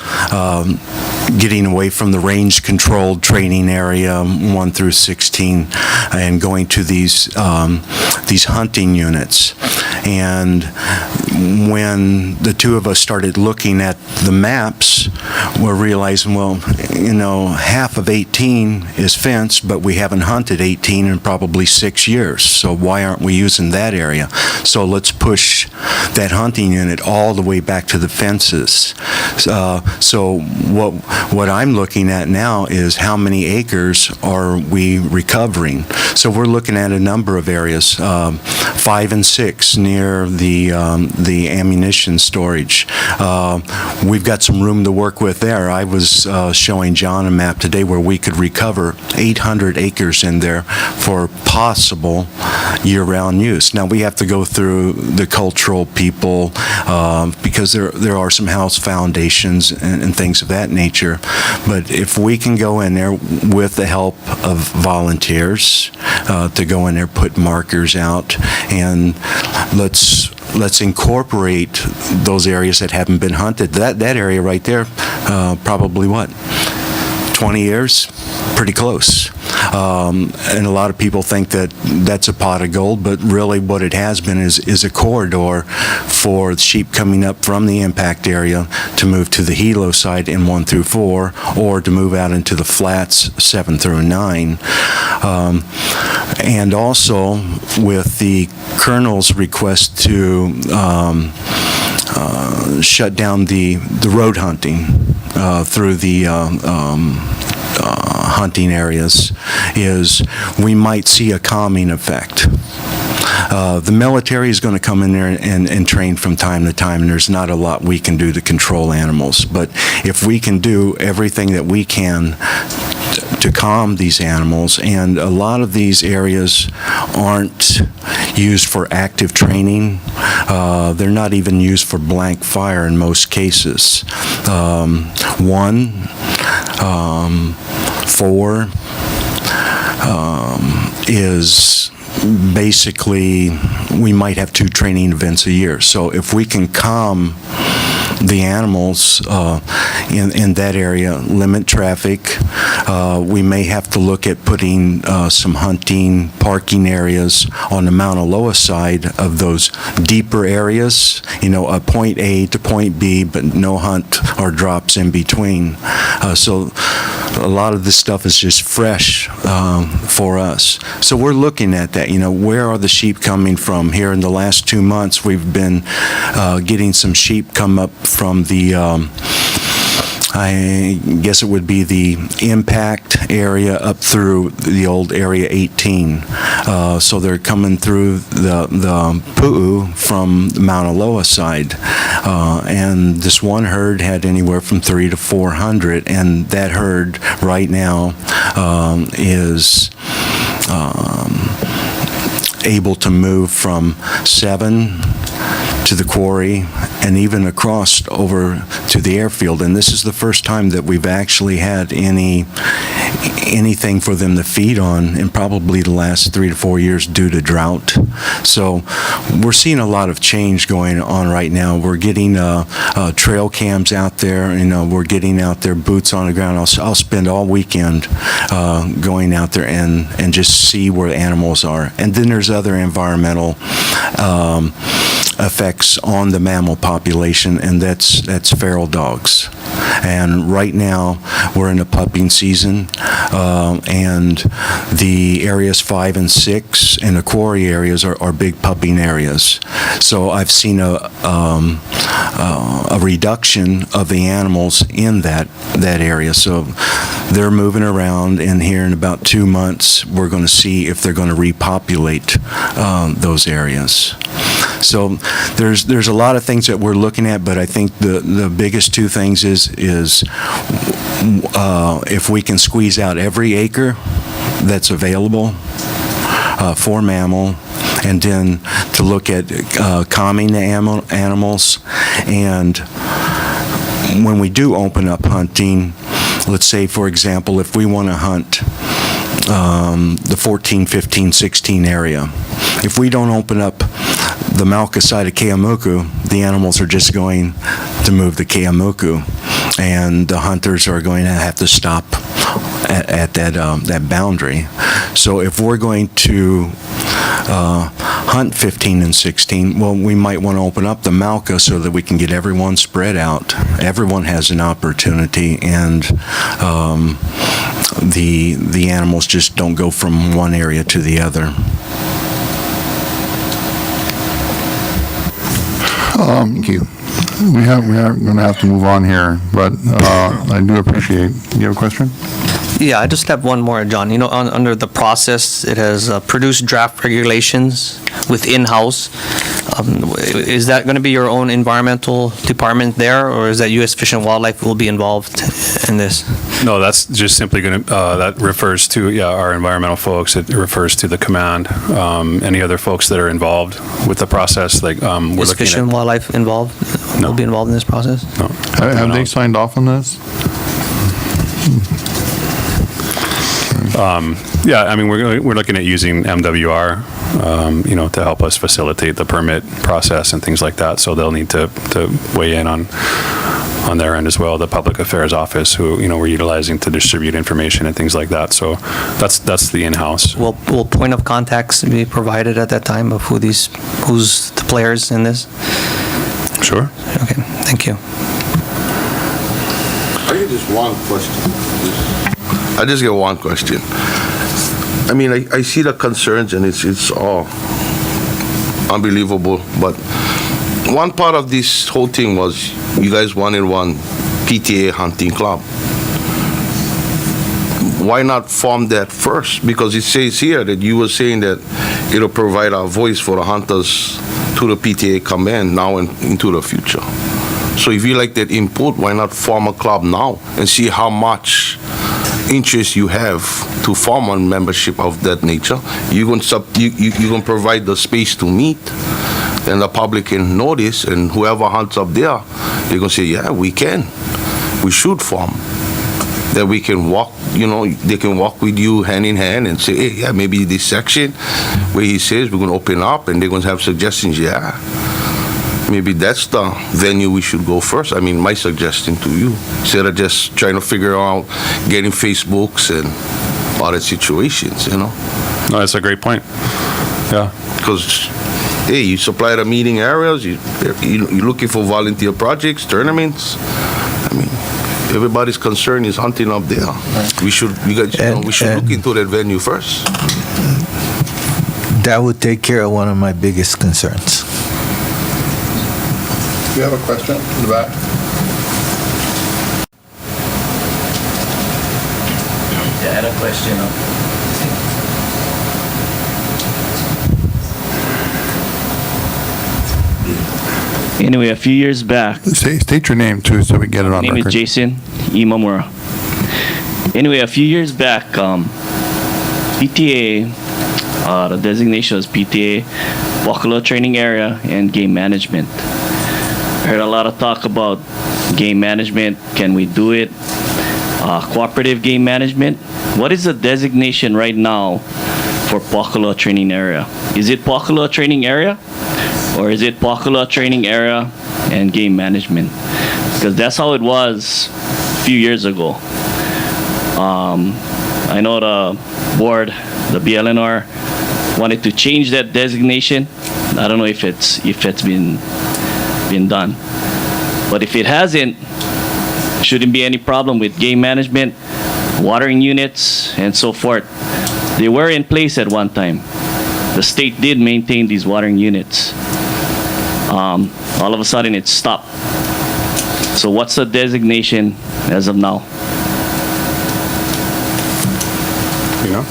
getting away from the range-controlled training area 1 through 16 and going to these hunting units. And when the two of us started looking at the maps, we're realizing, well, half of 18 is fenced, but we haven't hunted 18 in probably 6 years. So why aren't we using that area? So let's push that hunting unit all the way back to the fences. So what I'm looking at now is how many acres are we recovering? So we're looking at a number of areas, 5 and 6 near the ammunition storage. We've got some room to work with there. I was showing John a map today where we could recover 800 acres in there for possible year-round use. Now, we have to go through the cultural people because there are some house foundations and things of that nature. But if we can go in there with the help of volunteers to go in there, put markers out, and let's incorporate those areas that haven't been hunted. That area right there, probably 20 years? Pretty close. And a lot of people think that that's a pot of gold, but really what it has been is a corridor for sheep coming up from the impact area to move to the helo side in 1 through 4, or to move out into the flats 7 through 9. And also with the colonel's request to shut down the road hunting through the hunting areas, is we might see a calming effect. The military is going to come in there and train from time to time, and there's not a lot we can do to control animals. But if we can do everything that we can to calm these animals, and a lot of these areas aren't used for active training. They're not even used for blank fire in most cases. 1, 4 is basically, we might have 2 training events a year. So if we can calm the animals in that area, limit traffic. We may have to look at putting some hunting, parking areas on the Mauna Loa side of those deeper areas, a point A to point B, but no hunt or drops in between. So a lot of this stuff is just fresh for us. So we're looking at that, where are the sheep coming from? Here in the last 2 months, we've been getting some sheep come up from the I guess it would be the impact area up through the old Area 18. So they're coming through the Pu'u from the Mauna Loa side. And this one herd had anywhere from 300 to 400, and that herd right now is able to move from 7 to the quarry and even across over to the airfield. And this is the first time that we've actually had anything for them to feed on in probably the last 3 to 4 years due to drought. So we're seeing a lot of change going on right now. We're getting trail cams out there, we're getting out there, boots on the ground. I'll spend all weekend going out there and just see where the animals are. And then there's other environmental effects on the mammal population, and that's feral dogs. And right now we're in the pupping season, and the areas 5 and 6 and the quarry areas are big pupping areas. So I've seen a reduction of the animals in that area. So they're moving around, and here in about 2 months we're going to see if they're going to repopulate those areas. So there's a lot of things that we're looking at, but I think the biggest two things is if we can squeeze out every acre that's available for mammal, and then to look at calming the animals. And when we do open up hunting, let's say, for example, if we want to hunt the 14, 15, 16 area, if we don't open up the Mauka side of Keamuku, the animals are just going to move to Keamuku, and the hunters are going to have to stop at that boundary. So if we're going to hunt 15 and 16, well, we might want to open up the Mauka so that we can get everyone spread out. Everyone has an opportunity, and the animals just don't go from one area to the other. Thank you. We are going to have to move on here, but I do appreciate. You have a question? Yeah, I just have one more, John. Under the process, it has produced draft regulations with in-house. Is that going to be your own environmental department there, or is that U.S. Fish and Wildlife will be involved in this? No, that's just simply going to, that refers to, our environmental folks. It refers to the command. Any other folks that are involved with the process, like we're looking at. Is Fish and Wildlife involved? No. Will be involved in this process? No. Have they signed off on this? We're looking at using MWR, to help us facilitate the permit process and things like that. So they'll need to weigh in on their end as well. The Public Affairs Office, who we're utilizing to distribute information and things like that. So that's the in-house. Will point of contacts be provided at that time of who's the players in this? Sure. Okay, thank you. I get just one question. I just get one question. I mean, I see the concerns, and it's all unbelievable, but one part of this whole thing was you guys wanted one PTA hunting club. Why not form that first? Because it says here that you were saying that it'll provide a voice for the hunters to the PTA command now and into the future. So if you like that input, why not form a club now and see how much interest you have to form a membership of that nature? You're going to provide the space to meet, then the public can notice, and whoever hunts up there, they're going to say, yeah, we should form. That we can walk, they can walk with you hand in hand and say, hey, yeah, maybe this section where he says we're going to open up, and they're going to have suggestions, yeah. maybe that's the venue we should go first. I mean, my suggestion to you, instead of just trying to figure out getting Facebooks and other situations, you know? No, that's a great point. Yeah. Because, hey, you supply the meeting areas, you're looking for volunteer projects, tournaments. I mean, everybody's concern is hunting up there. We should look into that venue first. That would take care of one of my biggest concerns. Do you have a question in the back? I had a question. Anyway, a few years back, State your name too, so we get it on my name record. is Jason Imamura. Anyway, a few years back, PTA, the designation was PTA, Buffalo Training Area, and Game Management. I heard a lot of talk about game management. Can we do it? Cooperative game management. What is the designation right now for Buffalo Training Area? Is it Buffalo Training Area? Or is it Buffalo Training Area and Game Management? Because that's how it was a few years ago. I know the board, the BLNR, wanted to change that designation. I don't know if it's been done. But if it hasn't, shouldn't be any problem with game management, watering units, and so forth. They were in place at one time. The state did maintain these watering units. All of a sudden it stopped. So what's the designation as of now? You know?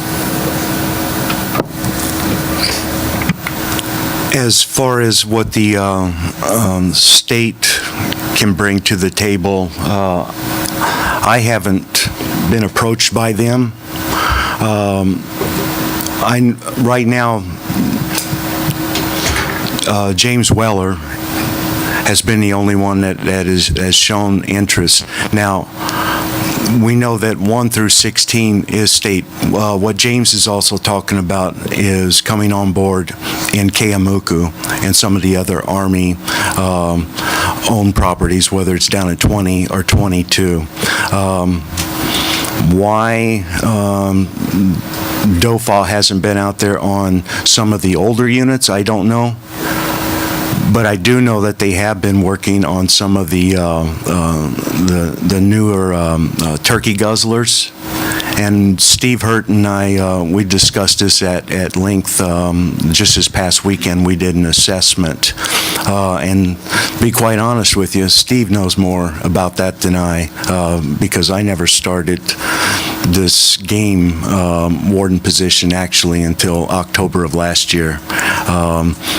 As far as what the state can bring to the table, I haven't been approached by them. Right now, James Weller has been the only one that has shown interest. Now, we know that 1 through 16 is state. What James is also talking about is coming on board in Keamuku and some of the other Army owned properties, whether it's down at 20 or 22. Why DOFA hasn't been out there on some of the older units, I don't know. But I do know that they have been working on some of the newer turkey guzzlers. And Steve Hurt and I, we discussed this at length just this past weekend. We did an assessment. And to be quite honest with you, Steve knows more about that than I, because I never started this game warden position actually until October of last year.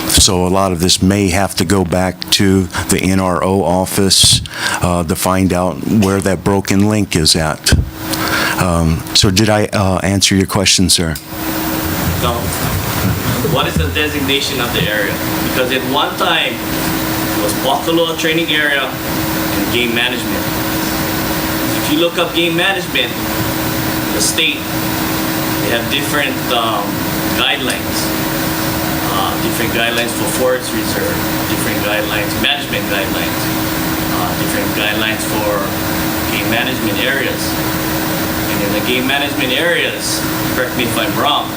So a lot of this may have to go back to the NRO office to find out where that broken link is at. So did I answer your question, sir? No. What is the designation of the area? Because at one time, it was Buffalo Training Area and Game Management. If you look up game management, the state, they have different guidelines. Different guidelines for forest reserve, different guidelines, management guidelines, different guidelines for game management areas. And in the game management areas, correct me if I'm wrong,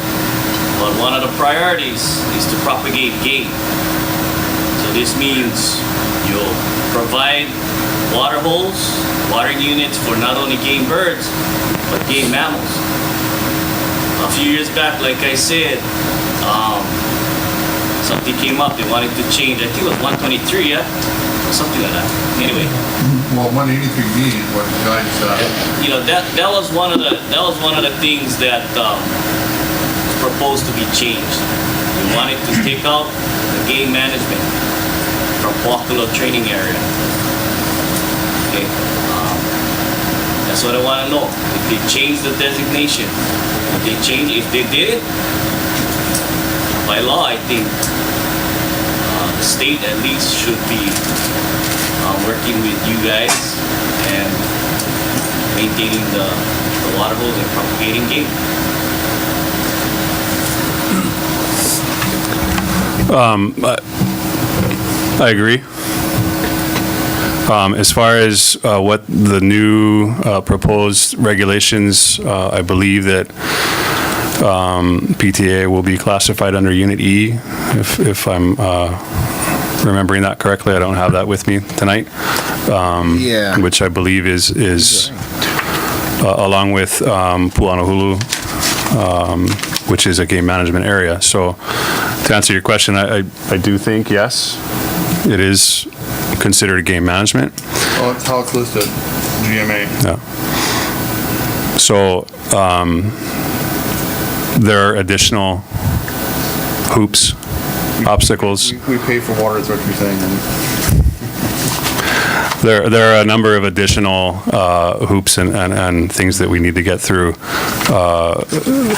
but one of the priorities is to propagate game. So this means you'll provide water holes, watering units for not only game birds, but game mammals. A few years back, like I said, something came up, they wanted to change, I think it was 123, yeah? Or something like that. Anyway. Well, 183B is what guides, You know, that was one of the things that was proposed to be changed. We wanted to take out the game management from Buffalo Training Area. Okay. That's what I want to know. If they change the designation, if they did it, by law, I think the state at least should be working with you guys and maintaining the water holes and propagating game. I agree. As far as what the new proposed regulations, I believe that PTA will be classified under Unit E, if I'm remembering that correctly. I don't have that with me tonight. Yeah. Which I believe is along with Pu'anahulu, which is a game management area. So to answer your question, I do think, yes, it is considered game management. Oh, it's how it's listed, GMA. Yeah. So there are additional hoops, obstacles. We pay for water, is what you're saying. There are a number of additional hoops and things that we need to get through.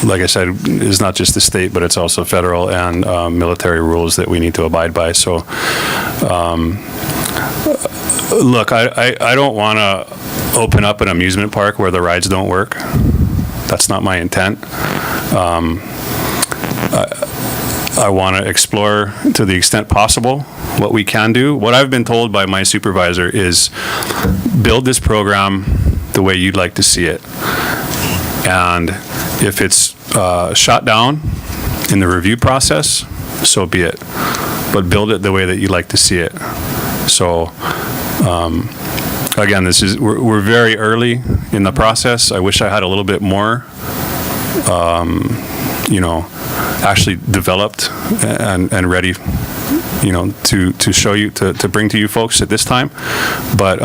Like I said, it's not just the state, but it's also federal and military rules that we need to abide by. So, look, I don't want to open up an amusement park where the rides don't work. That's not my intent. I want to explore to the extent possible what we can do. What I've been told by my supervisor is build this program the way you'd like to see it. And if it's shot down in the review process, so be it. But build it the way that you'd like to see it. So, again, we're very early in the process. I wish I had a little bit more, actually developed and ready, to show you, to bring to you folks at this time. But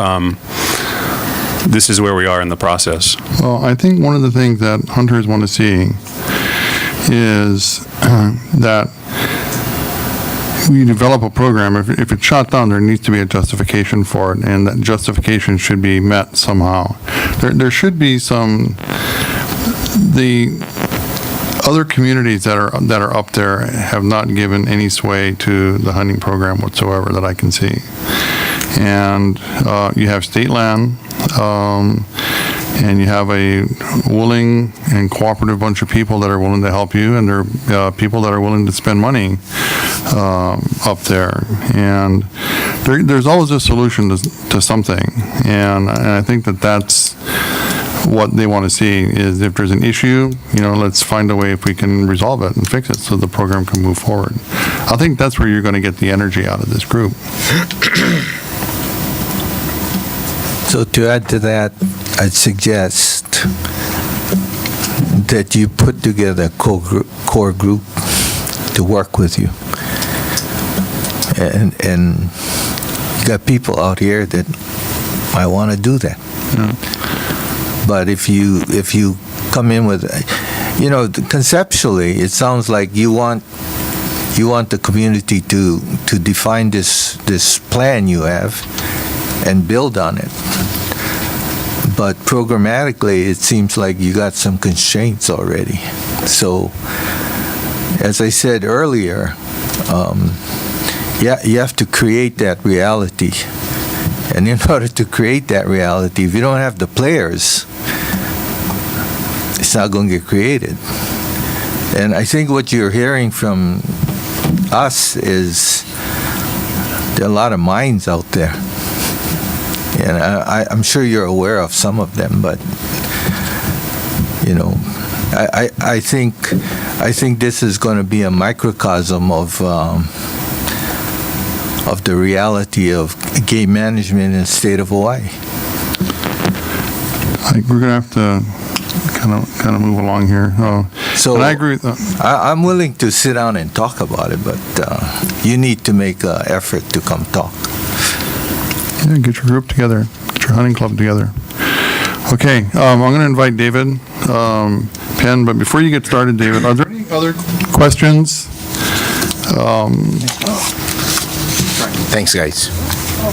this is where we are in the process. Well, I think one of the things that hunters want to see is that we develop a program. If it's shot down, there needs to be a justification for it, and that justification should be met somehow. There should be the other communities that are up there have not given any sway to the hunting program whatsoever that I can see. And you have state land, and you have a willing and cooperative bunch of people that are willing to help you, and there are people that are willing to spend money up there. And there's always a solution to something. And I think that's what they want to see is if there's an issue, let's find a way if we can resolve it and fix it so the program can move forward. I think that's where you're going to get the energy out of this group. So to add to that, I'd suggest that you put together a core group to work with you. And you got people out here that might want to do that. Yeah. But if you come in with, conceptually, it sounds like you want the community to define this plan you have and build on it. But programmatically, it seems like you got some constraints already. So, as I said earlier, you have to create that reality. And in order to create that reality, if you don't have the players, it's not going to get created. And I think what you're hearing from us is there are a lot of minds out there. And I'm sure you're aware of some of them, but I think this is going to be a microcosm of the reality of game management in the state of Hawaii. I think we're going to have to kind of move along here. So and I agree with that. I'm willing to sit down and talk about it, but you need to make an effort to come talk. Yeah, get your group together, get your hunting club together. Okay, I'm going to invite David Penn, but before you get started, David, are there any other questions Thanks, guys.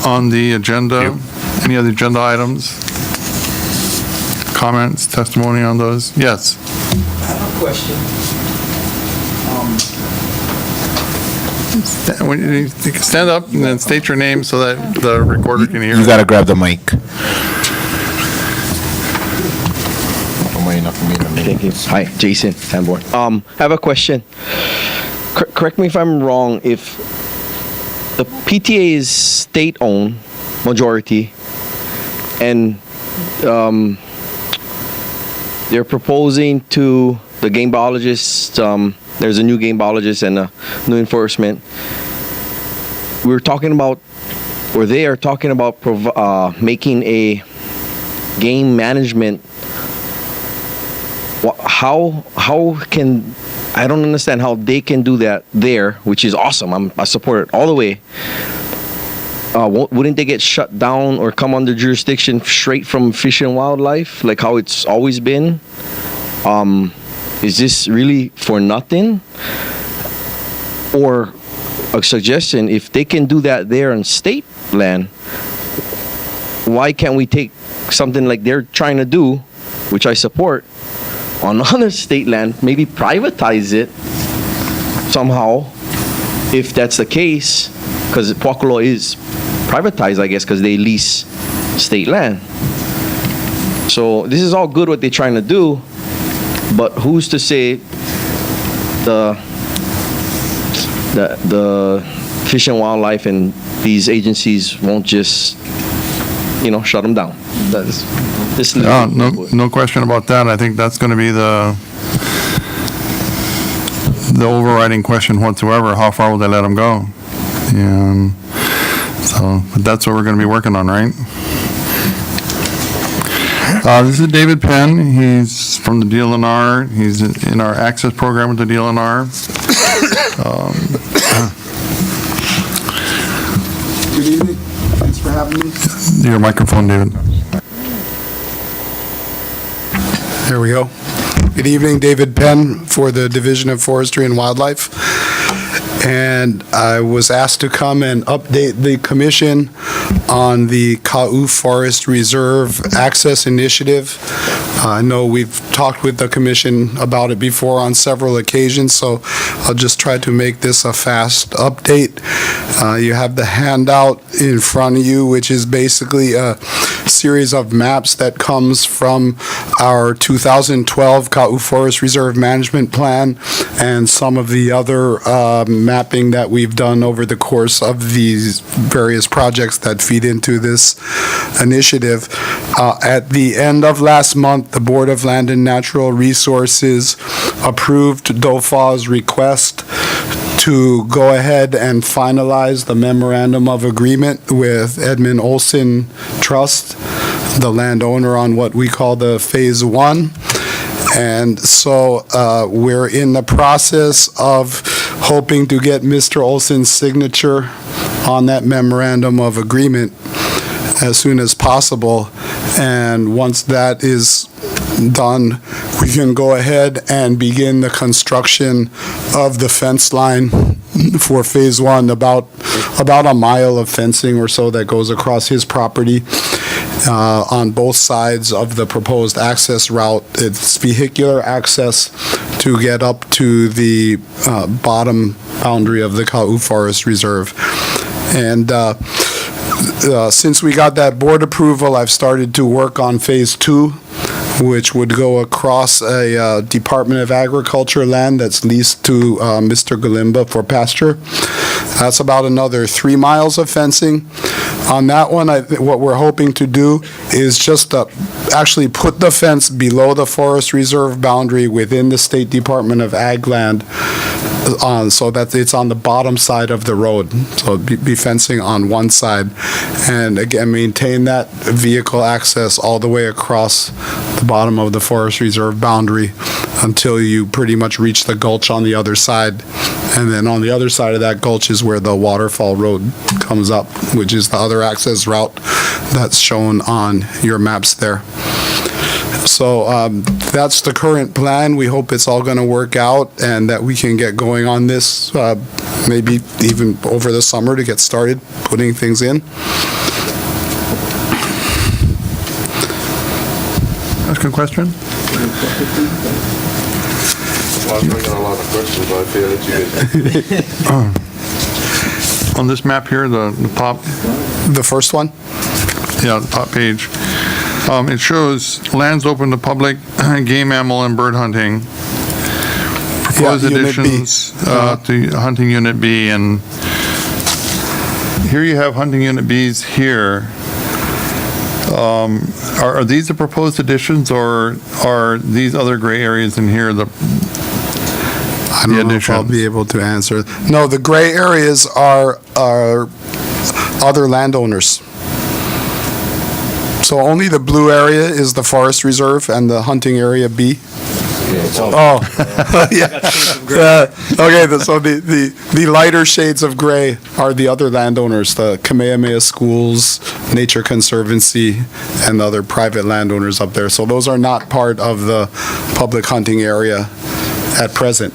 on the agenda? Any other agenda items? Comments, testimony on those? Yes. I have a question. When you stand up and then state your name so that the recorder can hear. You got to grab the mic. I'm waiting up for me to make Thank you. Hi, Jason Sanborn. I have a question. Correct me if I'm wrong. If the PTA is state-owned, majority, and they're proposing to the game biologists, there's a new game biologist and a new enforcement. They are talking about making a game management. How can, I don't understand how they can do that there, which is awesome. I support it all the way. Wouldn't they get shut down or come under jurisdiction straight from Fish and Wildlife, like how it's always been? Is this really for nothing? Or a suggestion, if they can do that there on state land, why can't we take something like they're trying to do, which I support, on other state land, maybe privatize it somehow, if that's the case, because Puakolo is privatized, I guess, because they lease state land. So this is all good what they're trying to do, but who's to say the Fish and Wildlife and these agencies won't just, shut them down? No question about that. I think that's going to be the overriding question whatsoever. How far will they let them go? And so, but that's what we're going to be working on, right? This is David Penn. He's from the DLNR. He's in our access program with the DLNR. Good evening. Thanks for having me. Your microphone, David. There we go. Good evening, David Penn for the Division of Forestry and Wildlife. And I was asked to come and update the commission on the Ka'u Forest Reserve Access Initiative. I know we've talked with the commission about it before on several occasions, so I'll just try to make this a fast update. You have the handout in front of you, which is basically a series of maps that comes from our 2012 Ka'u Forest Reserve Management Plan and some of the other mapping that we've done over the course of these various projects that feed into this initiative. At the end of last month, the Board of Land and Natural Resources approved DOFA's request to go ahead and finalize the memorandum of agreement with Edmund Olson Trust, the landowner on what we call the Phase 1. And so we're in the process of hoping to get Mr. Olson's signature on that memorandum of agreement as soon as possible. And once that is done, we can go ahead and begin the construction of the fence line for Phase 1, about a mile of fencing or so that goes across his property on both sides of the proposed access route. It's vehicular access to get up to the bottom boundary of the Ka'u Forest Reserve. And since we got that board approval, I've started to work on Phase 2, which would go across a Department of Agriculture land that's leased to Mr. Galimba for pasture. That's about another 3 miles of fencing. On that one, what we're hoping to do is just actually put the fence below the Forest Reserve boundary within the State Department of Ag land, so that it's on the bottom side of the road. So be fencing on one side, and again maintain that vehicle access all the way across the bottom of the Forest Reserve boundary until you pretty much reach the gulch on the other side. And then on the other side of that gulch is where the waterfall road comes up, which is the other access route that's shown on your maps there. So that's the current plan. We hope it's all going to work out and that we can get going on this maybe even over the summer to get started putting things in. Ask a question? I was bringing a lot of questions, but I feel that you get. On this map here, the top. The first one? Yeah, the top page. It shows lands open to public, game, mammal, and bird hunting. Proposed Unit B. additions to hunting Unit B, and here you have hunting unit Bs here. Are these the proposed additions, or are these other gray areas in here the I don't know if I'll be able to answer. No, the gray areas are other landowners. So only the blue area is the forest reserve and the hunting area B? Oh, yeah. Okay, so the lighter shades of gray are the other landowners, the Kamehameha Schools, Nature Conservancy, and other private landowners up there. So those are not part of the public hunting area at present.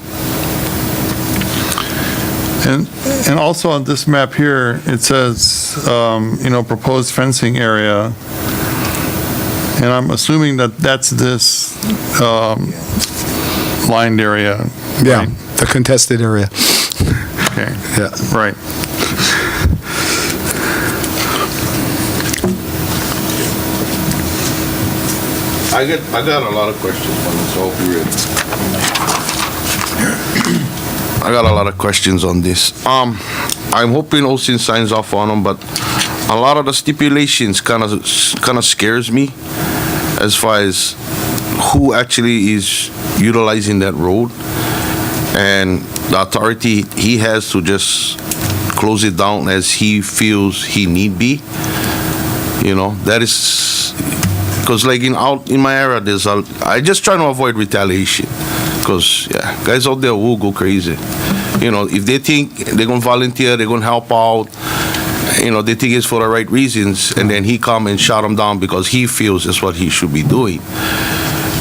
And also on this map here, it says, proposed fencing area. And I'm assuming that that's this lined area. Yeah, right? the contested area. Okay. Yeah. Right. I got a lot of questions on this, so I hope you're ready. I got a lot of questions on this. I'm hoping Olsen signs off on them, but a lot of the stipulations kind of scares me as far as who actually is utilizing that road, and the authority he has to just close it down as he feels he need be. That is because like out in my area, I just try to avoid retaliation, because guys out there will go crazy. If they think they're gonna volunteer, they're gonna help out, they think it's for the right reasons, and then he come and shut them down because he feels that's what he should be doing,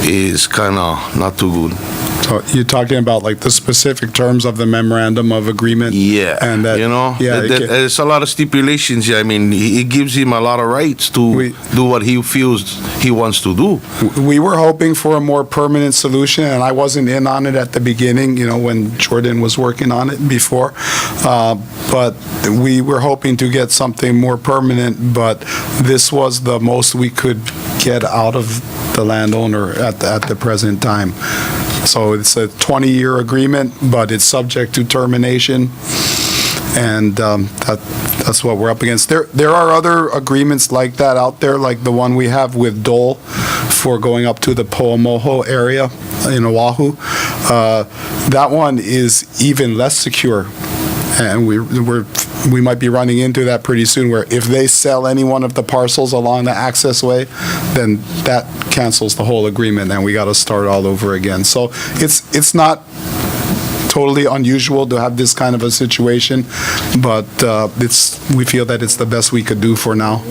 is kind of not too good. So you're talking about like the specific terms of the memorandum of agreement? Yeah, and that, there's a lot of stipulations here. I mean, it gives him a lot of rights to do what he feels he wants to do. We were hoping for a more permanent solution, and I wasn't in on it at the beginning, when Jordan was working on it before. But we were hoping to get something more permanent, but this was the most we could get out of the landowner at the present time. So it's a 20-year agreement, but it's subject to termination, and that's what we're up against. There are other agreements like that out there, like the one we have with Dole for going up to the Po'omoho area in Oahu. That one is even less secure, and we might be running into that pretty soon, where if they sell any one of the parcels along the access way, then that cancels the whole agreement, and we got to start all over again. So it's not totally unusual to have this kind of a situation, but we feel that it's the best we could do for now.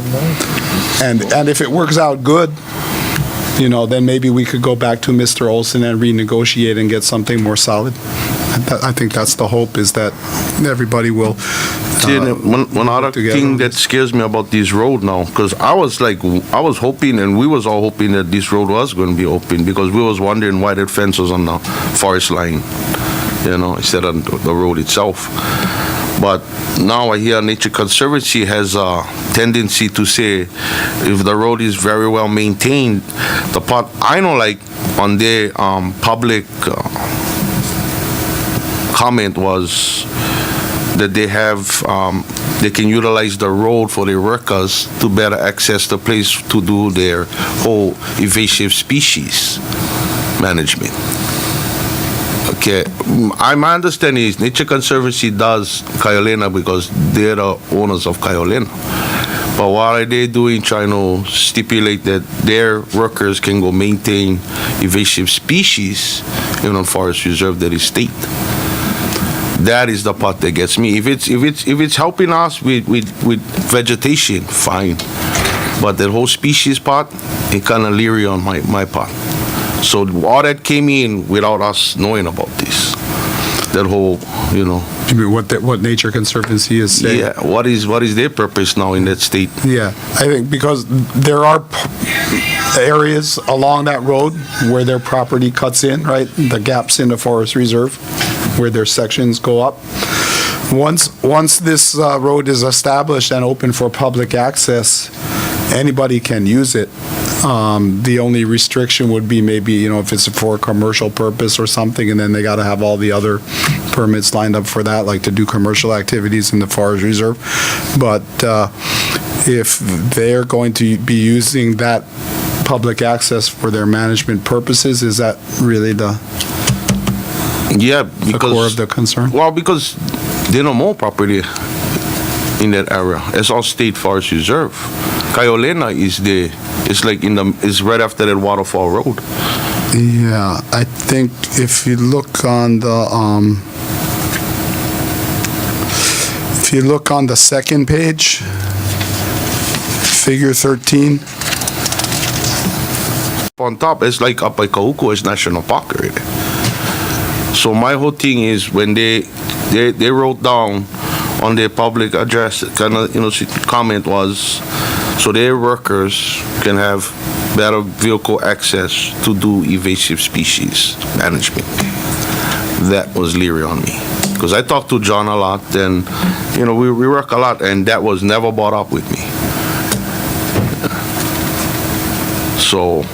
And if it works out good, then maybe we could go back to Mr. Olson and renegotiate and get something more solid. I think that's the hope, is that everybody will. One other thing that scares me about this road now, because I was hoping, and we was all hoping that this road was going to be open, because we was wondering why that fence was on the forest line, instead of the road itself. But now I hear Nature Conservancy has a tendency to say if the road is very well maintained, the part I know, like on their public comment was that they can utilize the road for their workers to better access the place to do their whole invasive species management. Okay, my understanding is Nature Conservancy does Kaiolena because they're the owners of Kaiolena. But what are they doing, trying to stipulate that their workers can go maintain invasive species in a forest reserve that is state? That is the part that gets me. If it's helping us with vegetation, fine. But the whole species part, it kind of leery on my part. So all that came in without us knowing about this. That whole, You mean what Nature Conservancy is saying? Yeah. What is their purpose now in that state? Yeah, I think because there are areas along that road where their property cuts in, right? The gaps in the forest reserve, where their sections go up. Once this road is established and open for public access, anybody can use it. The only restriction would be maybe, if it's for a commercial purpose or something, and then they got to have all the other permits lined up for that, like to do commercial activities in the forest reserve. But if they're going to be using that public access for their management purposes, is that really the core of the concern? Well, because they don't own property in that area. It's all state forest reserve. Cayolena is right after that waterfall road. Yeah, I think if you look on the second page, figure 13. On top, it's like up by Kauku, it's national park already. So my whole thing is when they wrote down on their public address, comment was, so their workers can have better vehicle access to do invasive species management. That was leery on me. Because I talked to John a lot, and, we work a lot, and that was never brought up with me. So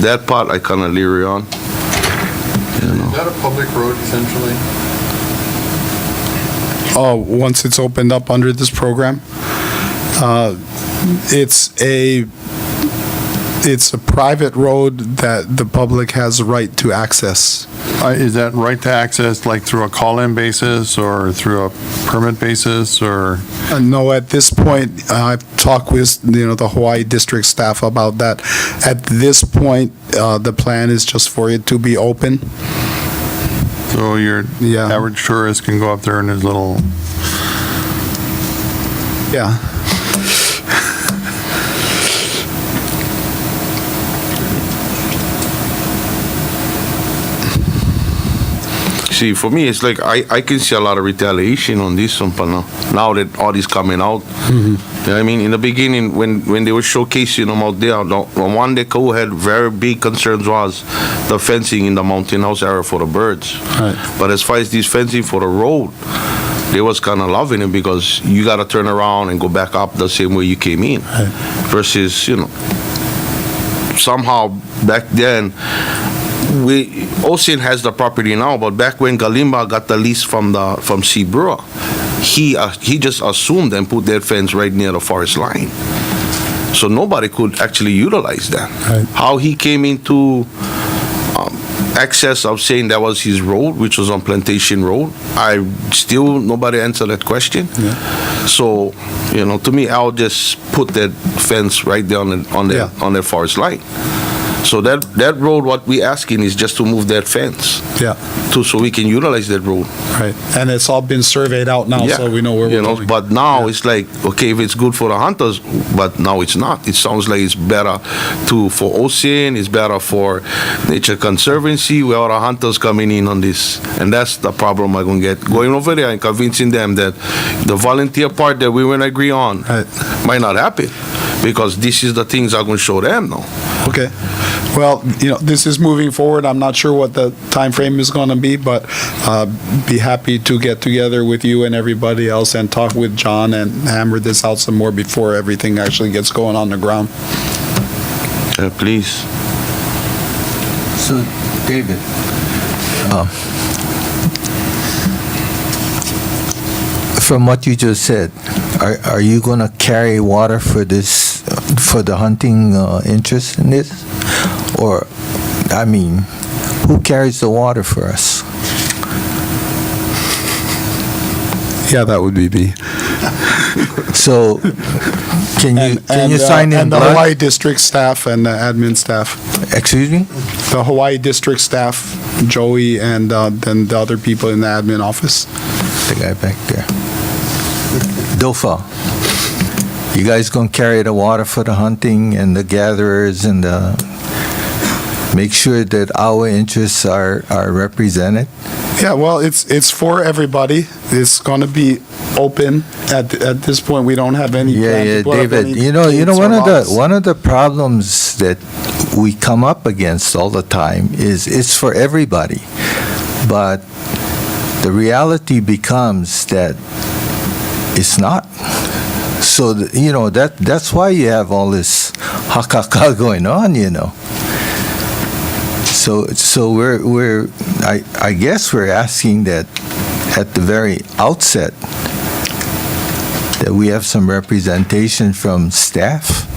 that part I kind of leery on. Is that a public road essentially? Oh, once it's opened up under this program, it's a private road that the public has a right to access. Is that right to access like through a call-in basis or through a permit basis or? No, at this point, I've talked with, the Hawaii district staff about that. At this point, the plan is just for it to be open. So your average tourist can go up there in his little. Yeah. See, for me, it's like I can see a lot of retaliation on this one, now that all this coming out. You know what I mean? In the beginning, when they were showcasing them out there, the one that had very big concerns was the fencing in the mountain house area for the birds. Right. But as far as this fencing for the road, they was kind of loving it because you got to turn around and go back up the same way you came in. Right. Versus, somehow back then, Ocean has the property now, but back when Galimba got the lease from Seabrewer, he just assumed and put that fence right near the forest line. So nobody could actually utilize that. Right. How he came into access of saying that was his road, which was on Plantation Road, nobody answered that question. Yeah. So, to me, I'll just put that fence right there on the forest line. So that road, what we asking is just to move that fence. Yeah. So we can utilize that road. Right. And it's all been surveyed out now, so we know where we're going. But now it's like, okay, if it's good for the hunters, but now it's not. It sounds like it's better for Ocean, it's better for Nature Conservancy, where all the hunters coming in on this. And that's the problem I'm going to get. Going over there and convincing them that the volunteer part that we won't agree on might not happen. Because this is the things I'm going to show them now. Okay. Well, this is moving forward. I'm not sure what the time frame is going to be, but be happy to get together with you and everybody else and talk with John and hammer this out some more before everything actually gets going on the ground. Please. So, David, from what you just said, are you going to carry water for this, for the hunting interest in this? Or, who carries the water for us? Yeah, that would be me. So, can you sign in and the blood? Hawaii district staff and the admin staff. Excuse me? The Hawaii district staff, Joey, and then the other people in the admin office. The guy back there. Dofa, you guys gonna carry the water for the hunting and the gatherers and make sure that our interests are represented? Yeah, well, it's for everybody. It's going to be open. At this point, we don't have any plan to put up David. any You know, gates or locks. one of the problems that we come up against all the time is it's for everybody, but the reality becomes that it's not. So that's why you have all this hakaka going on. So I guess we're asking that at the very outset that we have some representation from staff?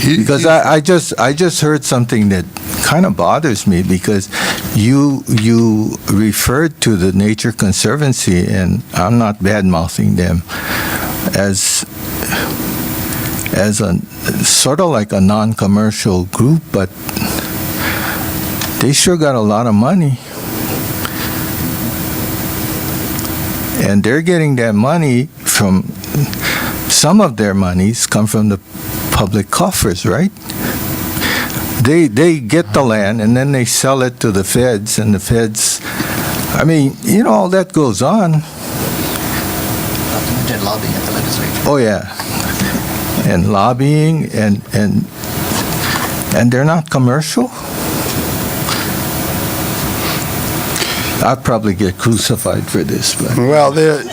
Because I just heard something that kind of bothers me, because you referred to the Nature Conservancy, and I'm not bad-mouthing them, as a sort of like a non-commercial group, but they sure got a lot of money. And they're getting that money from, some of their monies come from the public coffers, right? They get the land and then they sell it to the feds, and the feds, I mean, you know, all that goes on. Lobbying at the legislature. Oh, yeah. And lobbying, and they're not commercial? I'd probably get crucified for this, but. Well, you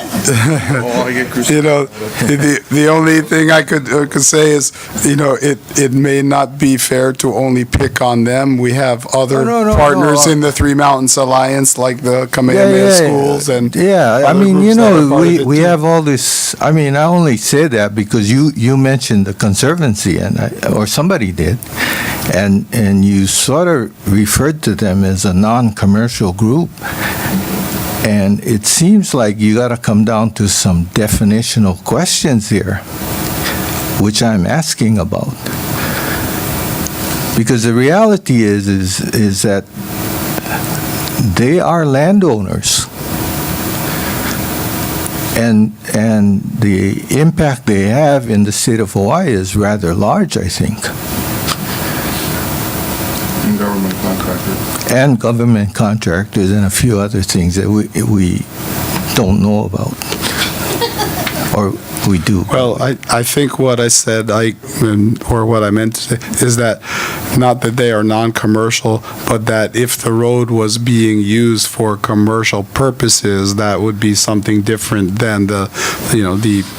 know, the only thing I could say is, you know, it may not be fair to only pick on them. We have other partners in the Three Mountains Alliance, like the Kamehameha schools and. Yeah, I mean, you know, we have all this, I mean, I only say that because you mentioned the Conservancy, and or somebody did, and you sort of referred to them as a non-commercial group. And it seems like you got to come down to some definitional questions here, which I'm asking about. Because the reality is that they are landowners. And the impact they have in the state of Hawaii is rather large, I think. And government contractors. And government contractors and a few other things that we don't know about. Or we do. Well, I think what I said, or what I meant to say, is that not that they are non-commercial, but that if the road was being used for commercial purposes, that would be something different than the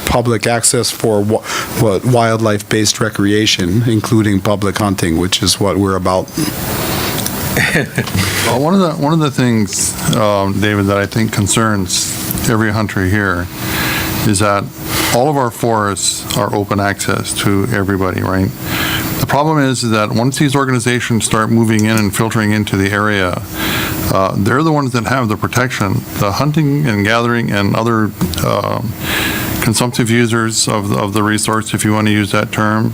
public access for what wildlife-based recreation, including public hunting, which is what we're about. Well, one of the things, David, that I think concerns every hunter here is that all of our forests are open access to everybody, right? The problem is that once these organizations start moving in and filtering into the area, they're the ones that have the protection. The hunting and gathering and other consumptive users of the resource, if you want to use that term,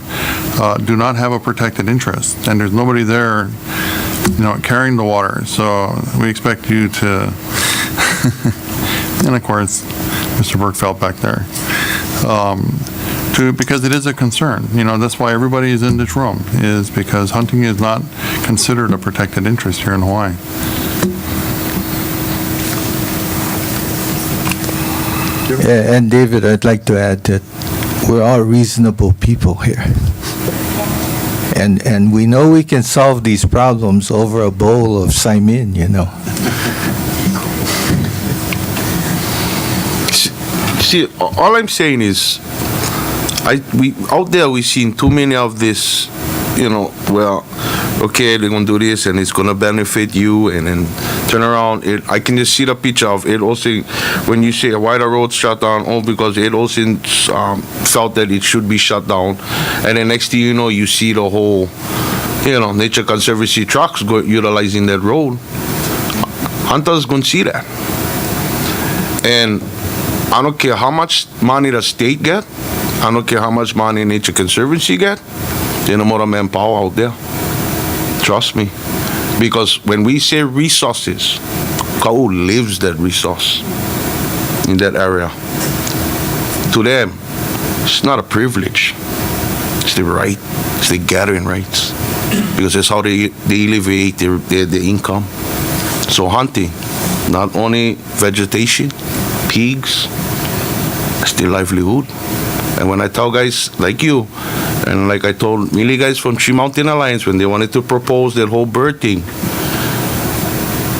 do not have a protected interest, and there's nobody there, carrying the water. So we expect you to, and of course, Mr. Burkfeld back there, because it is a concern. That's why everybody is in this room, is because hunting is not considered a protected interest here in Hawaii. Yeah, and David, I'd like to add that we're all reasonable people here. And we know we can solve these problems over a bowl of saimin, See, all I'm saying is, out there we've seen too many of this, okay, they're going to do this and it's going to benefit you, and then turn around. I can just see the picture of it also, when you say why the road shut down, because it also felt that it should be shut down. And then next thing you know, you see the whole, Nature Conservancy trucks utilizing that road. Hunters going to see that. And I don't care how much money the state get. I don't care how much money Nature Conservancy get. There's no more manpower out there. Trust me. Because when we say resources, Kau lives that resource in that area. To them, it's not a privilege. It's the right. It's the gathering rights. Because that's how they elevate their income. So hunting, not only vegetation, pigs, it's their livelihood. And when I tell guys like you, and like I told many guys from Three Mountain Alliance when they wanted to propose that whole bird thing,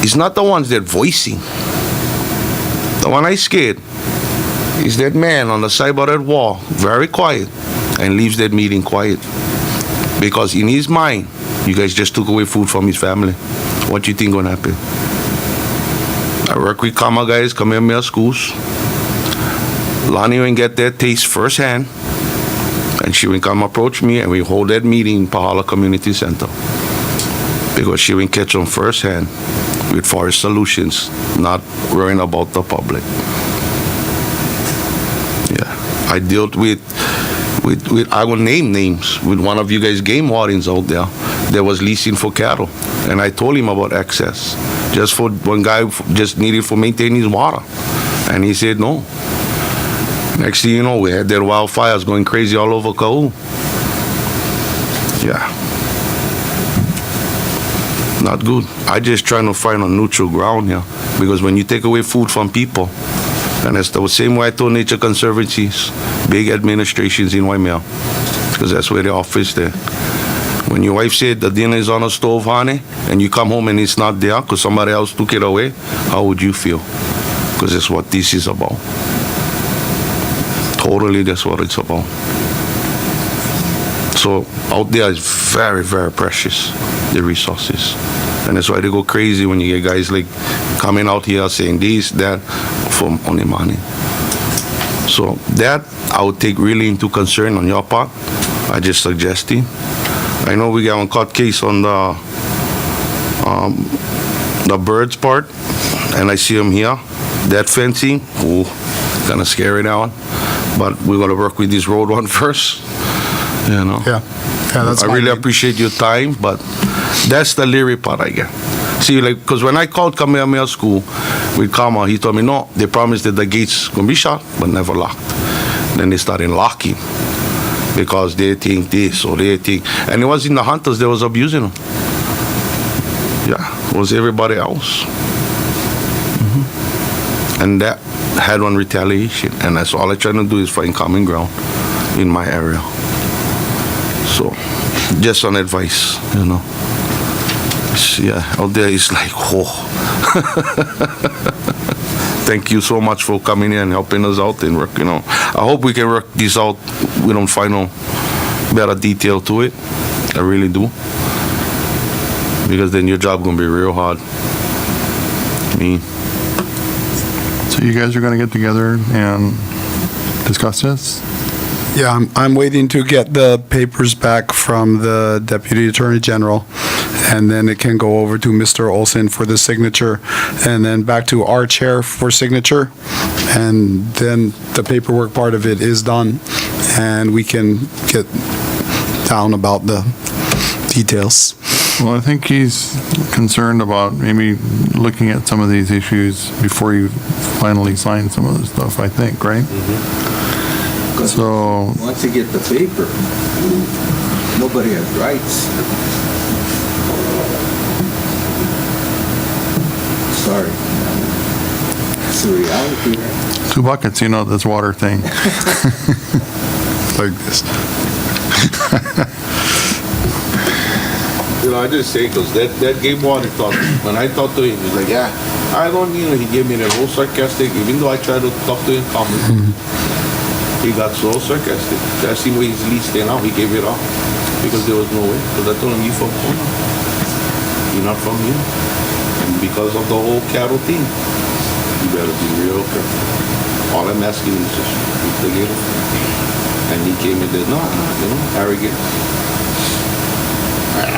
it's not the ones that voicing. The one I scared is that man on the side of that wall, very quiet, and leaves that meeting quiet. Because in his mind, you guys just took away food from his family. What do you think gonna happen? I work with Kama guys, Kamehameha schools. Lonnie will get that taste firsthand, and she will come approach me, and we hold that meeting in Pahala Community Center. Because she will catch them firsthand with forest solutions, not worrying about the public. Yeah, I dealt with I will name names, with one of you guys game wardens out there that was leasing for cattle. And I told him about access, just for one guy just needed for maintaining his water. And he said no. Next thing you know, we had their wildfires going crazy all over Kau. Yeah. Not good. I just trying to find a neutral ground here. Because when you take away food from people, and it's the same way I told Nature Conservancies, big administrations in Waimea, because that's where the office there. When your wife said the dinner is on a stove, honey, and you come home and it's not there because somebody else took it away, how would you feel? Because that's what this is about. Totally, that's what it's about. So out there is very, very precious, the resources. And that's why they go crazy when you get guys like coming out here saying this, that, for only money. So that I would take really into concern on your part. I just suggesting. I know we got one court case on the birds part, and I see them here. That fencing, ooh, kind of scary that one. But we're gonna work with this road one first. You know. Yeah, that's I fine. really appreciate your time, but that's the leery part I get. See, like, because when I called Kamehameha School with Kama, he told me, no, they promised that the gates gonna be shut, but never locked. Then they started locking because they think this or they think, and it was in the hunters that was abusing them. Yeah, it was everybody else. And that had one retaliation, and that's all I try to do is find common ground in my area. So, just on advice, you know. Yeah, out there is like, oh. Thank you so much for coming in and helping us out and work, you know. I hope we can work this out with a final better detail to it. I really do. Because then your job gonna be real hard. So you guys are going to get together and discuss this? Yeah, I'm waiting to get the papers back from the Deputy Attorney General, and then it can go over to Mr. Olson for the signature, and then back to our chair for signature, and then the paperwork part of it is done, and we can get down about the details. Well, I think he's concerned about maybe looking at some of these issues before you finally sign some of the stuff, I think, right? So, Once you get the paper, nobody has rights. Sorry. It's the reality. 2 buckets, you know, this water thing. Like this. You know, I just say, because that game warden thought, when I talked to him, he's like, yeah, I don't, you know, he gave me that whole sarcastic, even though I tried to talk to him calmly. He got so sarcastic. That's the way he's leased there now, he gave it up. Because there was no way. Because I told him, you from Kona. You're not from here. And because of the whole cattle thing, you better be real careful. All I'm asking is just keep the gate open. And he came and did, no, you know, arrogant.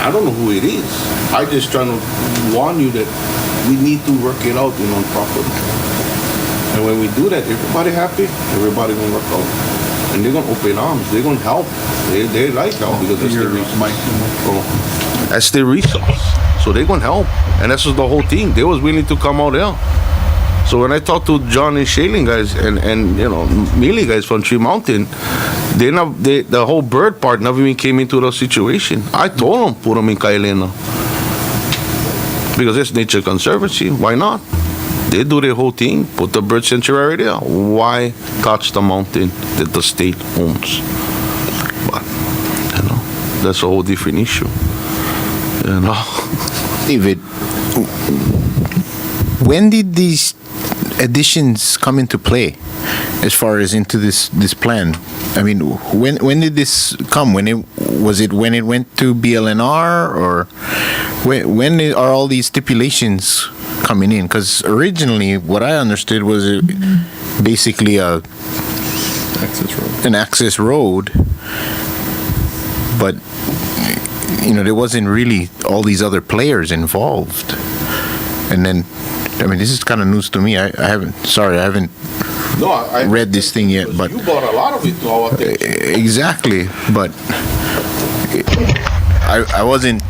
I don't know who it is. I just trying to warn you that we need to work it out, you know, properly. And when we do that, everybody happy, everybody gonna work out. And they're gonna open arms, they're gonna help. They like help because that's their resource. Oh, that's their resource. So they're gonna help. And that's just the whole team. They was willing to come out there. So when I talked to John and Shailene guys and you know, Mealy guys from Tree Mountain, the whole bird part never even came into the situation. I told them, put them in Kailena. Because it's Nature Conservancy, why not? They do their whole thing, put the bird sanctuary there. Why touch the mountain that the state owns? But, you know, that's a whole different issue. You know? David, when did these additions come into play as far as into this plan? I mean, when did this come? When it went to BLNR, or when are all these stipulations coming in? Because originally, what I understood was basically an access road, but there wasn't really all these other players involved. And then, this is kind of news to me. I haven't No, I read this thing yet, but you brought a lot of it to our attention. exactly. But I wasn't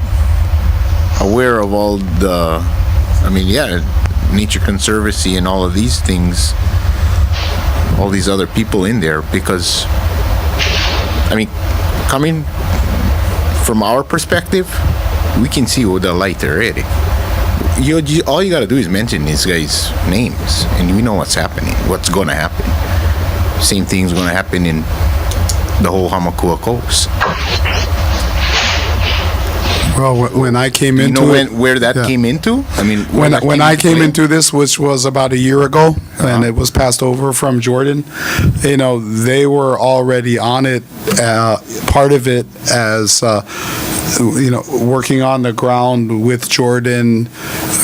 aware of all the. Nature Conservancy and all of these things, all these other people in there, because coming from our perspective, we can see with the light already. All you gotta do is mention these guys' names, and we know what's happening, what's gonna happen. Same thing's gonna happen in the whole Hamakua coast. Well, when I came into where that came into? When I came into this, which was about a year ago, and it was passed over from Jordan, they were already on it, part of it as, working on the ground with Jordan,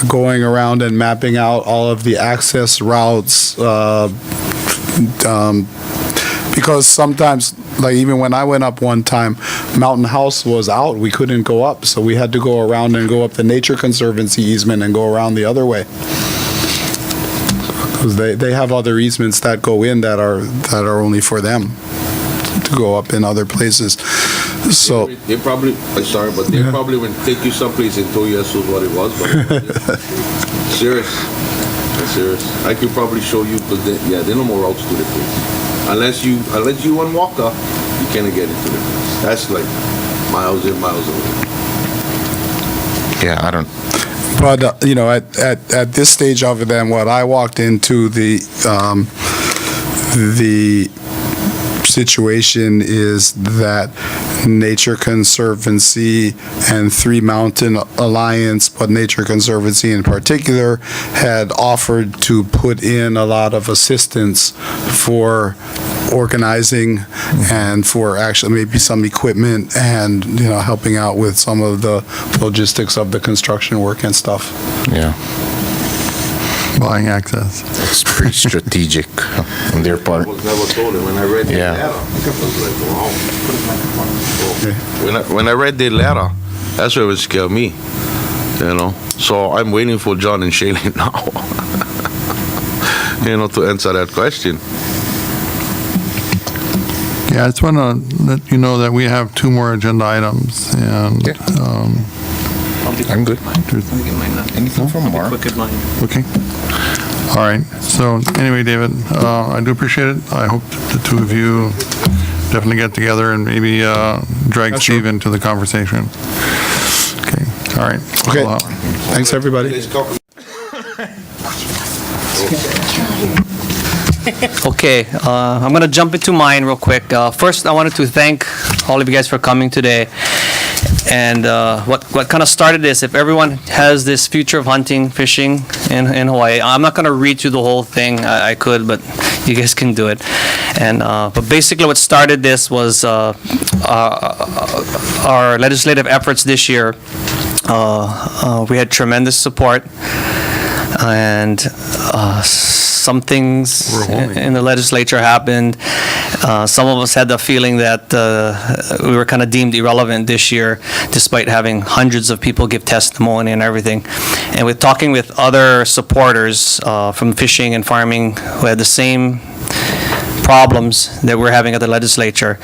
going around and mapping out all of the access routes, because sometimes, like even when I went up one time, Mountain House was out. We couldn't go up, so we had to go around and go up the Nature Conservancy easement and go around the other way. Because they have other easements that go in that are only for them to go up in other places. So they probably, I'm sorry, but they probably would take you someplace and tell you that's what it was. But serious. I could probably show you, because there are no more routes to the place. Unless you want Walker, you can't get into the place. That's like miles in, miles away. Yeah, I don't. But at this stage of it, then when I walked into the situation is that Nature Conservancy and Three Mountain Alliance, but Nature Conservancy in particular, had offered to put in a lot of assistance for organizing and for actually maybe some equipment and, helping out with some of the logistics of the construction work and stuff. Yeah. Buying access. It's pretty strategic on their part. I was never told it. When I read the letter, I was like, wow. When I read the letter, that's what would scare me, So I'm waiting for John and Shaylin now, to answer that question. Yeah, I just want to let you know that we have 2 more agenda items, and I'm good. Anything from Mark? Okay. All right. So anyway, David, I do appreciate it. I hope the 2 of you definitely get together and maybe drag Steve into the conversation. Okay. All right. Okay. Thanks, everybody. Okay, I'm going to jump into mine real quick. First, I wanted to thank all of you guys for coming today. And what kind of started this, if everyone has this future of hunting, fishing in Hawaii, I'm not going to read through the whole thing. I could, but you guys can do it. And but basically what started this was our legislative efforts this year. We had tremendous support. And some things in the legislature happened. Some of us had the feeling that we were kind of deemed irrelevant this year, despite having hundreds of people give testimony and everything. And with talking with other supporters from fishing and farming who had the same problems that we're having at the legislature,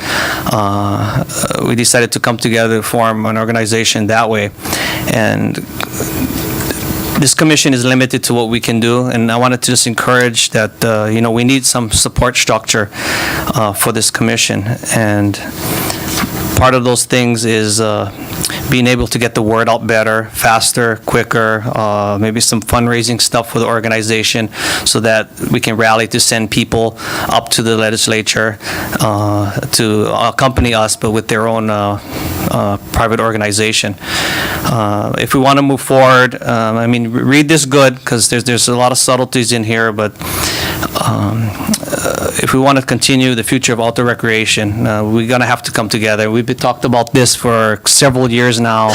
we decided to come together to form an organization that way. And this commission is limited to what we can do, and I wanted to just encourage that, we need some support structure for this commission. And part of those things is being able to get the word out better, faster, quicker, maybe some fundraising stuff for the organization so that we can rally to send people up to the legislature to accompany us, but with their own private organization. If we want to move forward, read this good, because there's a lot of subtleties in here, but if we want to continue the future of outdoor recreation, we're going to have to come together. We've talked about this for several years now,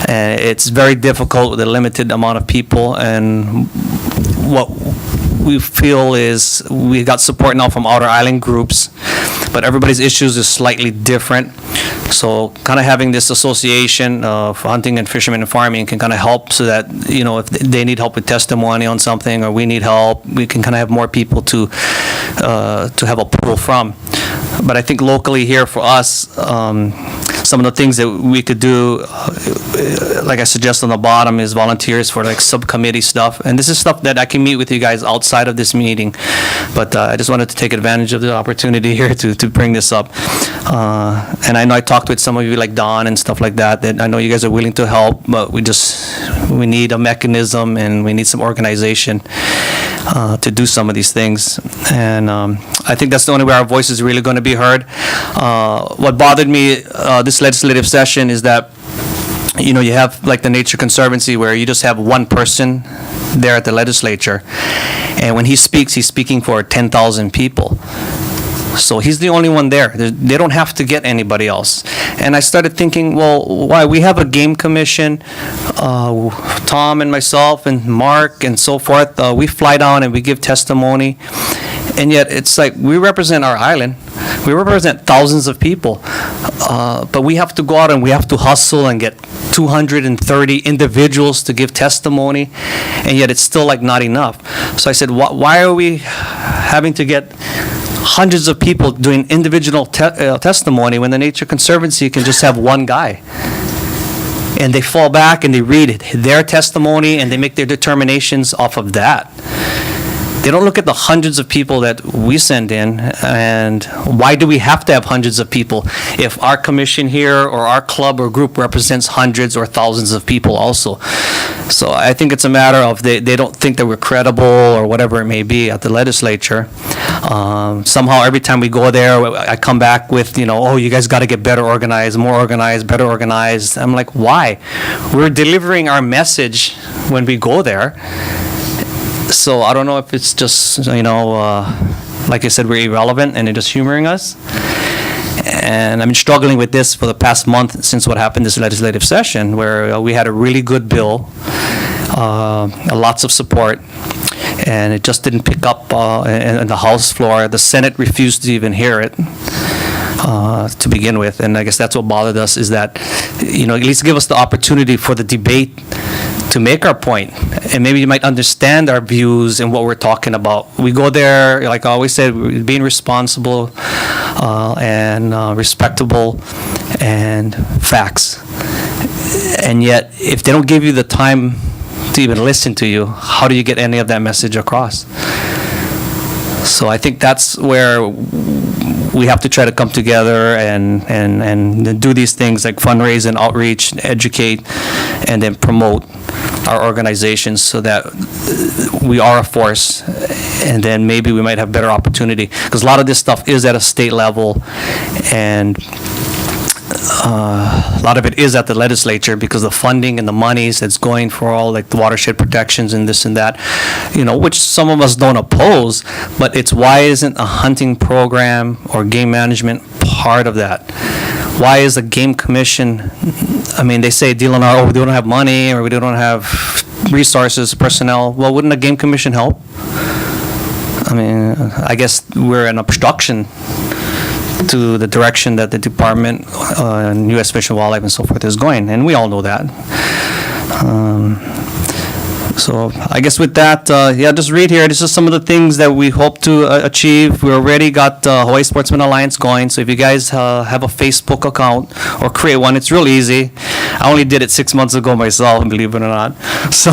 And it's very difficult with a limited amount of people, and what we feel is we got support now from outer island groups, but everybody's issues is slightly different. So kind of having this association of hunting and fishermen and farming can kind of help, so that, you know, if they need help with testimony on something, or we need help, we can kind of have more people to have a pool from. But I think locally here for us, some of the things that we could do, like I suggest on the bottom, is volunteers for like subcommittee stuff. And this is stuff that I can meet with you guys outside of this meeting. But I just wanted to take advantage of the opportunity here to bring this up. And I know I talked with some of you like Don and stuff like that, that I know you guys are willing to help, but we need a mechanism and we need some organization to do some of these things. And I think that's the only way our voice is really going to be heard. What bothered me this legislative session is that, you know, you have like the Nature Conservancy, where you just have one person there at the legislature, and when he speaks, he's speaking for 10,000 people. So he's the only one there. They don't have to get anybody else. And I started thinking, well, why? We have a game commission, Tom and myself and Mark and so forth. We fly down and we give testimony. And yet it's like we represent our island. We represent thousands of people. But we have to go out and we have to hustle and get 230 individuals to give testimony. And yet it's still like not enough. So I said, why are we having to get hundreds of people doing individual testimony when the Nature Conservancy can just have one guy? And they fall back and they read their testimony and they make their determinations off of that. They don't look at the hundreds of people that we send in. And why do we have to have hundreds of people if our commission here or our club or group represents hundreds or thousands of people also? So I think it's a matter of they don't think that we're credible or whatever it may be at the legislature. Somehow every time we go there, I come back with, you know, oh, you guys got to get better organized, more organized, better organized. I'm like, why? We're delivering our message when we go there. So I don't know if it's just, you know, like I said, we're irrelevant and they're just humoring us. And I've been struggling with this for the past month since what happened this legislative session, where we had a really good bill, lots of support, and it just didn't pick up in the House floor. The Senate refused to even hear it to begin with. And I guess that's what bothered us, is that, you know, at least give us the opportunity for the debate to make our point, and maybe you might understand our views and what we're talking about. We go there, like I always said, we're being responsible and respectable and facts. And yet, if they don't give you the time to even listen to you, how do you get any of that message across? So I think that's where we have to try to come together and do these things like fundraise and outreach, and educate, and then promote our organizations so that we are a force, and then maybe we might have better opportunity. Because a lot of this stuff is at a state level, and a lot of it is at the legislature because the funding and the monies that's going for all like the watershed protections and this and that, you know, which some of us don't oppose, but it's why isn't a hunting program or game management part of that? Why is a game commission, I mean, they say DLNR, oh, we don't have money or we don't have resources, personnel. Well, wouldn't a game commission help? I mean, I guess we're an obstruction to the direction that the department and U.S. Fish and Wildlife and so forth is going, and we all know that. So I guess with that, yeah, just read here. This is some of the things that we hope to achieve. We already got Hawaii Sportsman Alliance going, so if you guys have a Facebook account or create one, it's real easy. I only did it 6 months ago myself, believe it or not. So,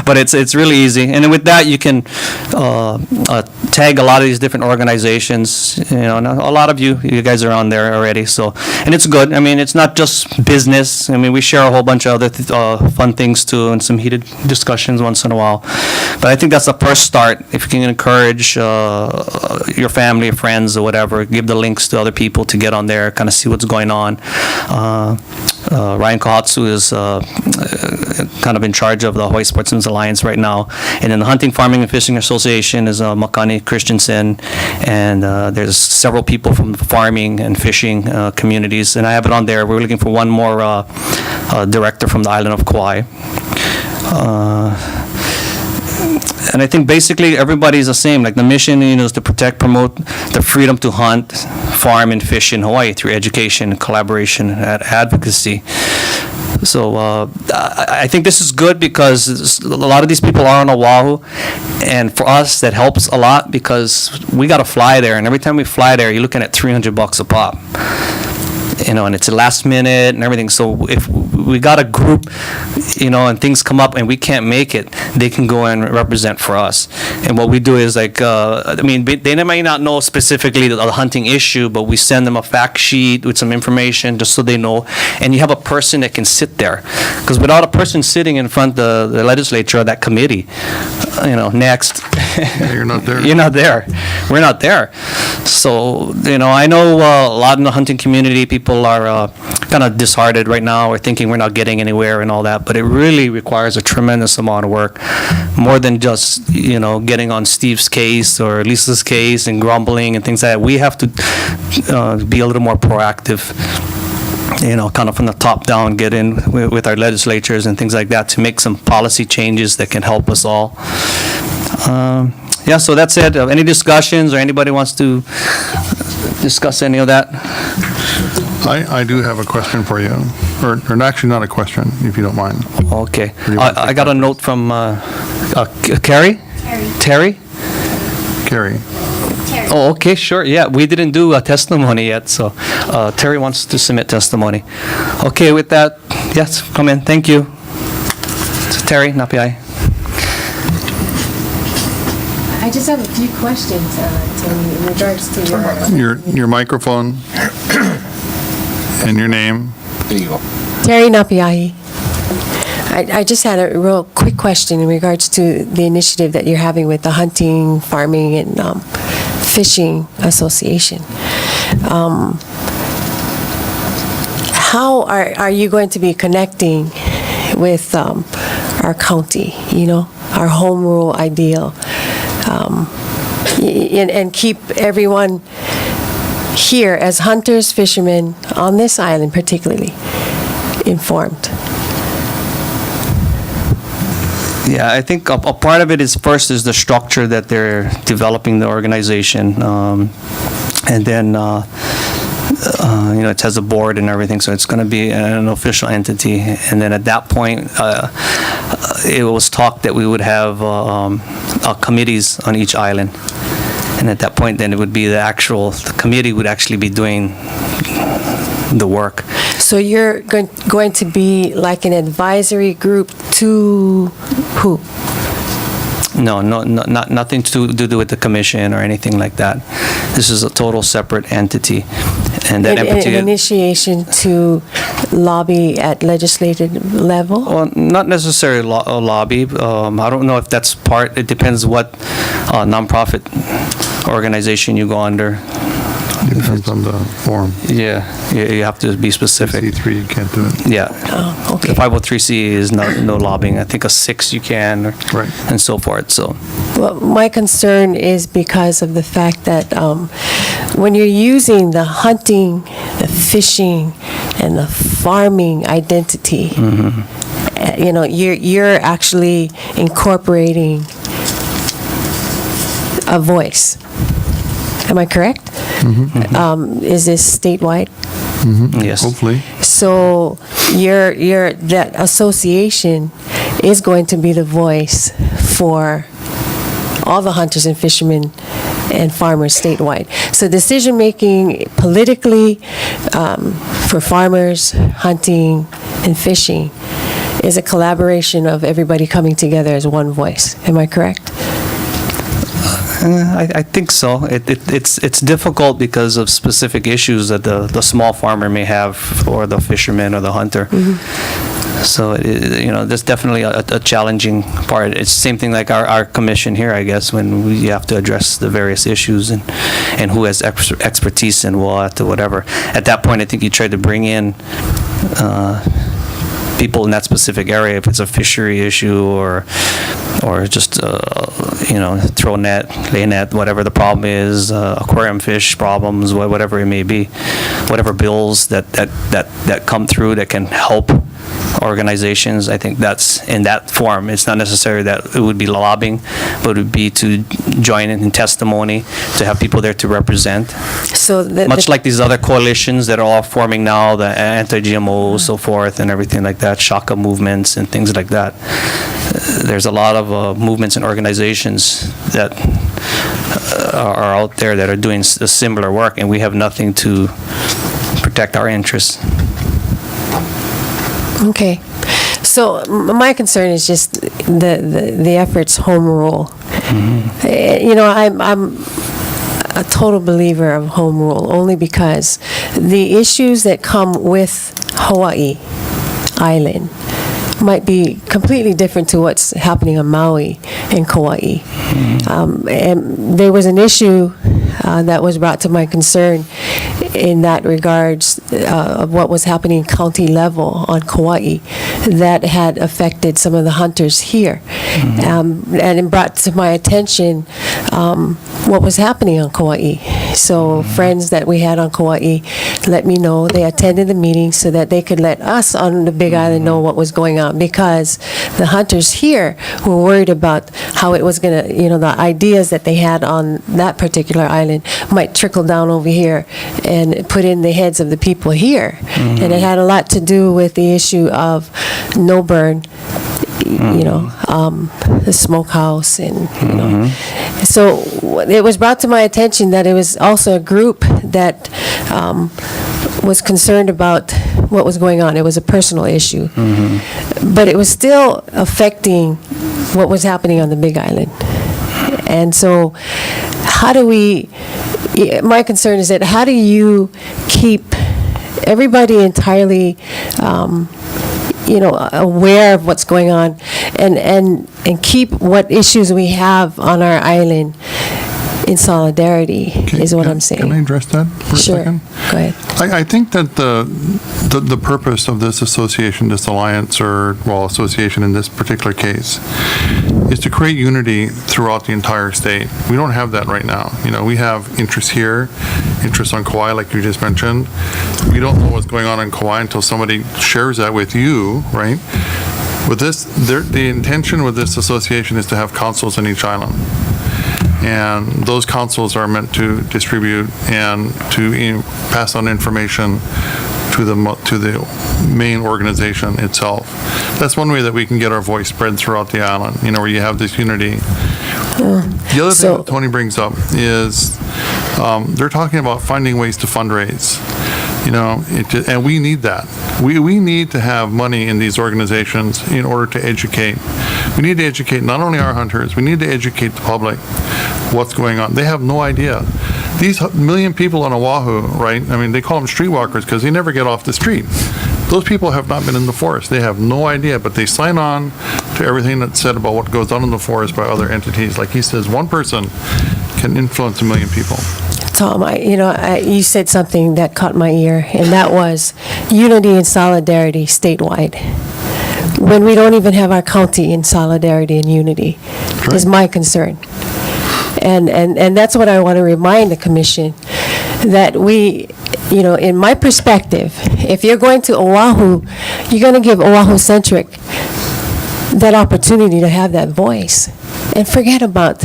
but it's really easy. And then with that, you can tag a lot of these different organizations. You know, and a lot of you guys are on there already. So, and it's good. I mean, it's not just business. I mean, we share a whole bunch of other fun things too, and some heated discussion discussions once in a while. But I think that's the first start. If you can encourage your family, friends, or whatever, give the links to other people to get on there, kind of see what's going on. Ryan Kohatsu is kind of in charge of the Hawaii Sportsmen's Alliance right now. And then the Hunting, Farming, and Fishing Association is Makani Christensen. And there's several people from the farming and fishing communities. And I have it on there. We're looking for one more director from the island of Kauai. And I think basically everybody's the same. Like the mission, is to protect, promote the freedom to hunt, farm, and fish in Hawaii through education, collaboration, and advocacy. So I think this is good because a lot of these people are on Oahu, and for us that helps a lot because we got to fly there, and every time we fly there, you're looking at $300 a pop. And it's a last minute and everything. So if we got a group, and things come up and we can't make it, they can go and represent for us. And what we do is they may not know specifically the hunting issue, but we send them a fact sheet with some information just so they know. And you have a person that can sit there. Because without a person sitting in front of the legislature or that committee, next. Yeah, you're not there. You're not there. We're not there. So, I know a lot in the hunting community, people are kind of disheartened right now or thinking we're not getting anywhere and all that, but it really requires a tremendous amount of work, more than just, getting on Steve's case or Lisa's case and grumbling and things like that. We have to be a little more proactive, kind of from the top down, get in with our legislatures and things like that to make some policy changes that can help us all. So that's it. Any discussions or anybody wants to discuss any of that? I do have a question for you, or actually not a question, if you don't mind. Okay. I got a note from Carrie? Terry? Carrie. Oh, okay, sure. Yeah, we didn't do a testimony yet, so Terry wants to submit testimony. Okay, with that, yes, come in. Thank you. So, Terry, Napiai. I just have a few questions, Tony, in regards to your microphone and your name. There you go. Terry Napiahi. I just had a real quick question in regards to the initiative that you're having with the Hunting, Farming, and Fishing Association. How are you going to be connecting with our county, our home rule ideal, and keep everyone here as hunters, fishermen, on this island particularly, informed? Yeah, I think a part of it is first is the structure that they're developing the organization, and then it has a board and everything, so it's going to be an official entity. And then at that point, it was talked that we would have committees on each island, and at that point, then it would be the committee would actually be doing the work. So you're going to be like an advisory group to who? No, nothing to do with the commission or anything like that. This is a total separate entity. And that an initiation to lobby at legislative level? Well, not necessarily lobby. I don't know if that's part. It depends what nonprofit organization you go under. Depends on the form. Yeah, you have to be specific. C3, you can't do it. Yeah. Oh, okay. The 503C is no lobbying. I think a 6 you can, right, and so forth. So. Well, my concern is because of the fact that when you're using the hunting, the fishing, and the farming identity, you're actually incorporating a voice. Am I correct? Mm-hmm. Is this statewide? Mm-hmm. Yes. Hopefully. So that association is going to be the voice for all the hunters and fishermen and farmers statewide. So decision-making politically for farmers, hunting, and fishing is a collaboration of everybody coming together as one voice. Am I correct? I think so. It's difficult because of specific issues that the small farmer may have, or the fisherman or the hunter. So, that's definitely a challenging part. It's the same thing like our commission here, I guess, when we have to address the various issues and who has expertise in what or whatever. At that point, I think you try to bring in people in that specific area, if it's a fishery issue or just, throw net, lay net, whatever the problem is, aquarium fish problems, whatever it may be, whatever bills that come through that can help organizations. I think that's in that form. It's not necessarily that it would be lobbying, but it would be to join in testimony, to have people there to represent. So Much like these other coalitions that are all forming now, the anti-GMO, so forth, and everything like that, Shaka movements and things like that. There's a lot of movements and organizations that are out there that are doing similar work, and we have nothing to protect our interests. Okay. So my concern is just the efforts home rule. I'm a total believer of home rule only because the issues that come with Hawaii Island might be completely different to what's happening on Maui and Kauai. And there was an issue that was brought to my concern in that regards of what was happening county level on Kauai that had affected some of the hunters here. And it brought to my attention what was happening on Kauai. So friends that we had on Kauai let me know. They attended the meeting so that they could let us on the Big Island know what was going on, because the hunters here were worried about how it was going to, the ideas that they had on that particular island might trickle down over here and put in the heads of the people here. And it had a lot to do with the issue of no burn, the smokehouse, and so it was brought to my attention that it was also a group that was concerned about what was going on. It was a personal issue, but it was still affecting what was happening on the Big Island. And so my concern is that how do you keep everybody entirely aware of what's going on, and keep what issues we have on our island in solidarity, is what I'm saying. Can I address that for a second? Go ahead. I think that the purpose of this association, this alliance, or, association in this particular case, is to create unity throughout the entire state. We don't have that right now. We have interests here, interests on Kauai, like you just mentioned. We don't know what's going on in Kauai until somebody shares that with you, right? With this, the intention with this association is to have councils in each island. And those councils are meant to distribute and to pass on information to the main organization itself. That's one way that we can get our voice spread throughout the island, where you have this unity. The other thing that Tony brings up is they're talking about finding ways to fundraise. And we need that. We need to have money in these organizations in order to educate. We need to educate not only our hunters, we need to educate the public what's going on. They have no idea. These million people on Oahu, right? I mean, they call them streetwalkers because they never get off the street. Those people have not been in the forest. They have no idea, but they sign on to everything that's said about what goes on in the forest by other entities. Like he says, one person can influence a million people. Tom, you said something that caught my ear, and that was unity and solidarity statewide. When we don't even have our county in solidarity and unity, is my concern. And that's what I want to remind the commission, that we, in my perspective, if you're going to Oahu, you're going to give Oahu-centric that opportunity to have that voice, and forget about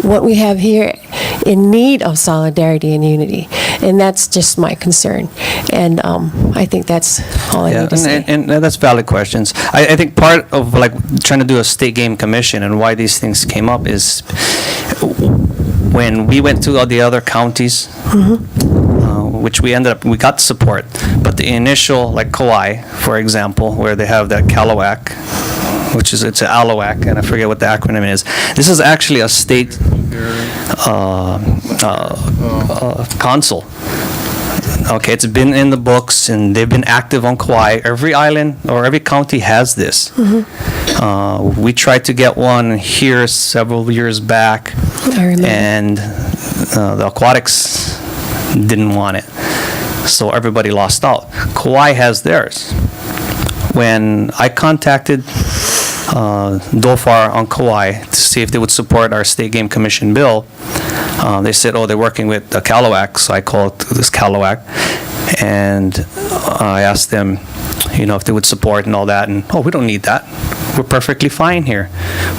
what we have here in need of solidarity and unity. And that's just my concern. And I think that's all I need to say. And that's valid questions. I think part of trying to do a state game commission and why these things came up is when we went to all the other counties, which we got support, but the initial, like Kauai, for example, where they have that Kalawak, which is, it's an ALOAC, and I forget what the acronym is. This is actually a state council Okay, it's been in the books, and they've been active on Kauai. Every island or every county has this. We tried to get one here several years back, I remember. and the aquatics didn't want it, so everybody lost out. Kauai has theirs. When I contacted DOFAR on Kauai to see if they would support our State Game Commission bill, they said, oh, they're working with the Calawac, so I called this Calawac, and I asked them, if they would support and all that, and, oh, we don't need that. We're perfectly fine here.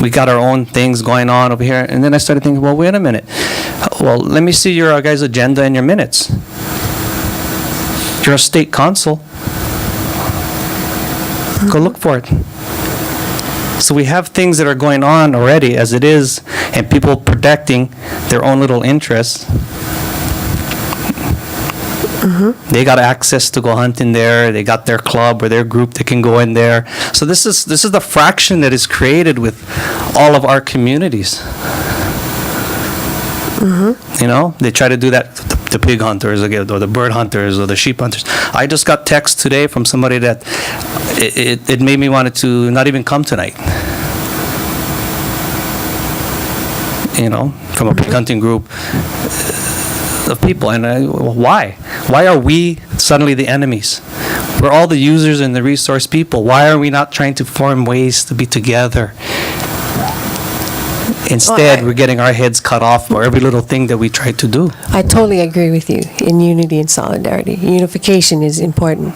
We got our own things going on over here. And then I started thinking, well, wait a minute. Well, let me see your guys' agenda and your minutes. You're a state consul. Go look for it. So we have things that are going on already as it is, and people protecting their own little interests. They got access to go hunt in there. They got their club or their group that can go in there. So this is the fraction that is created with all of our communities. They try to do that to the pig hunters again, or the bird hunters or the sheep hunters. I just got text today from somebody that it made me want to not even come tonight. From a pig hunting group of people. And why? Why are we suddenly the enemies? We're all the users and the resource people. Why are we not trying to form ways to be together? Instead, we're getting our heads cut off for every little thing that we try to do. I totally agree with you in unity and solidarity. Unification is important.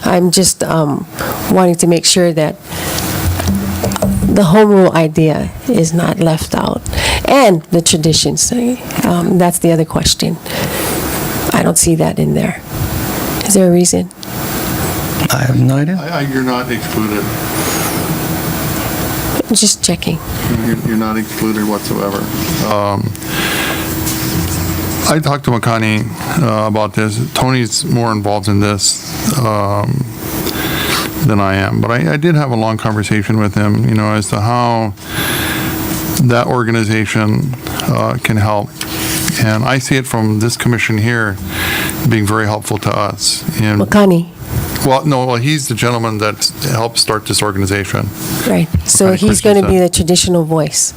I'm just wanting to make sure that the home rule idea is not left out. And the traditions. That's the other question. I don't see that in there. Is there a reason? I have no idea. You're not excluded. Just checking. You're not excluded whatsoever. I talked to Makani about this. Tony's more involved in this than I am, but I did have a long conversation with him, as to how that organization can help. And I see it from this commission here being very helpful to us. Makani. Well, he's the gentleman that helped start this organization. Right. So he's going to be the traditional voice.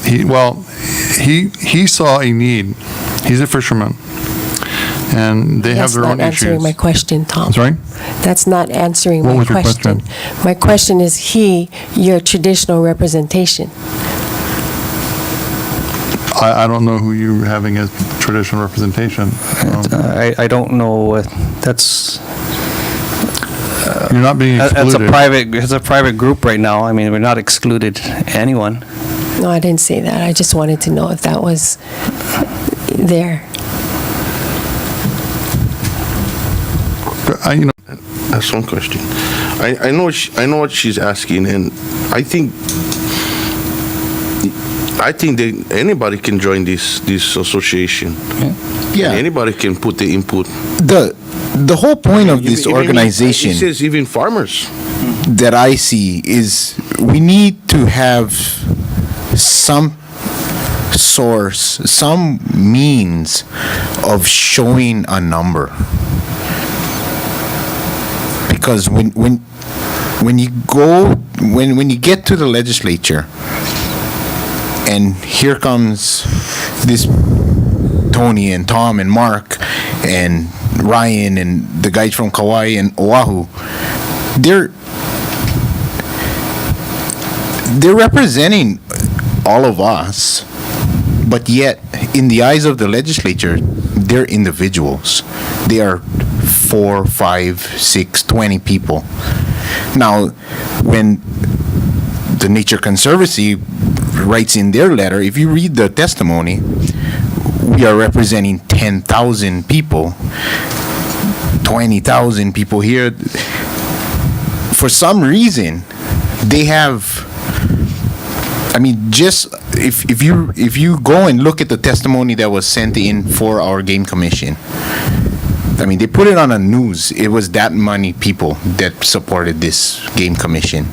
He saw a need. He's a fisherman. And they have their own That's not answering issues. my question, Tom. I'm sorry? That's not answering What my was your question? My question is your traditional representation? I don't know who you're having as traditional representation. I don't know. That's You're not being excluded. It's a private group right now. I mean, we're not excluded anyone. No, I didn't say that. I just wanted to know if that was there. That's one question. I know what she's asking, and I think anybody can join this association. Yeah. And anybody can put the input. The whole point of this Even- organization It says even farmers. that I see is we need to have some source, some means of showing a number. Because when you get to the legislature, and here comes this Tony and Tom and Mark and Ryan and the guys from Kauai and Oahu, they're representing all of us, but yet in the eyes of the legislature, they're individuals. They are 4, 5, 6, 20 people. Now, when the Nature Conservancy writes in their letter, if you read the testimony, we are representing 10,000 people, 20,000 people here. For some reason, they have, just if you go and look at the testimony that was sent in for our game commission, they put it on the news. It was that many people that supported this game commission.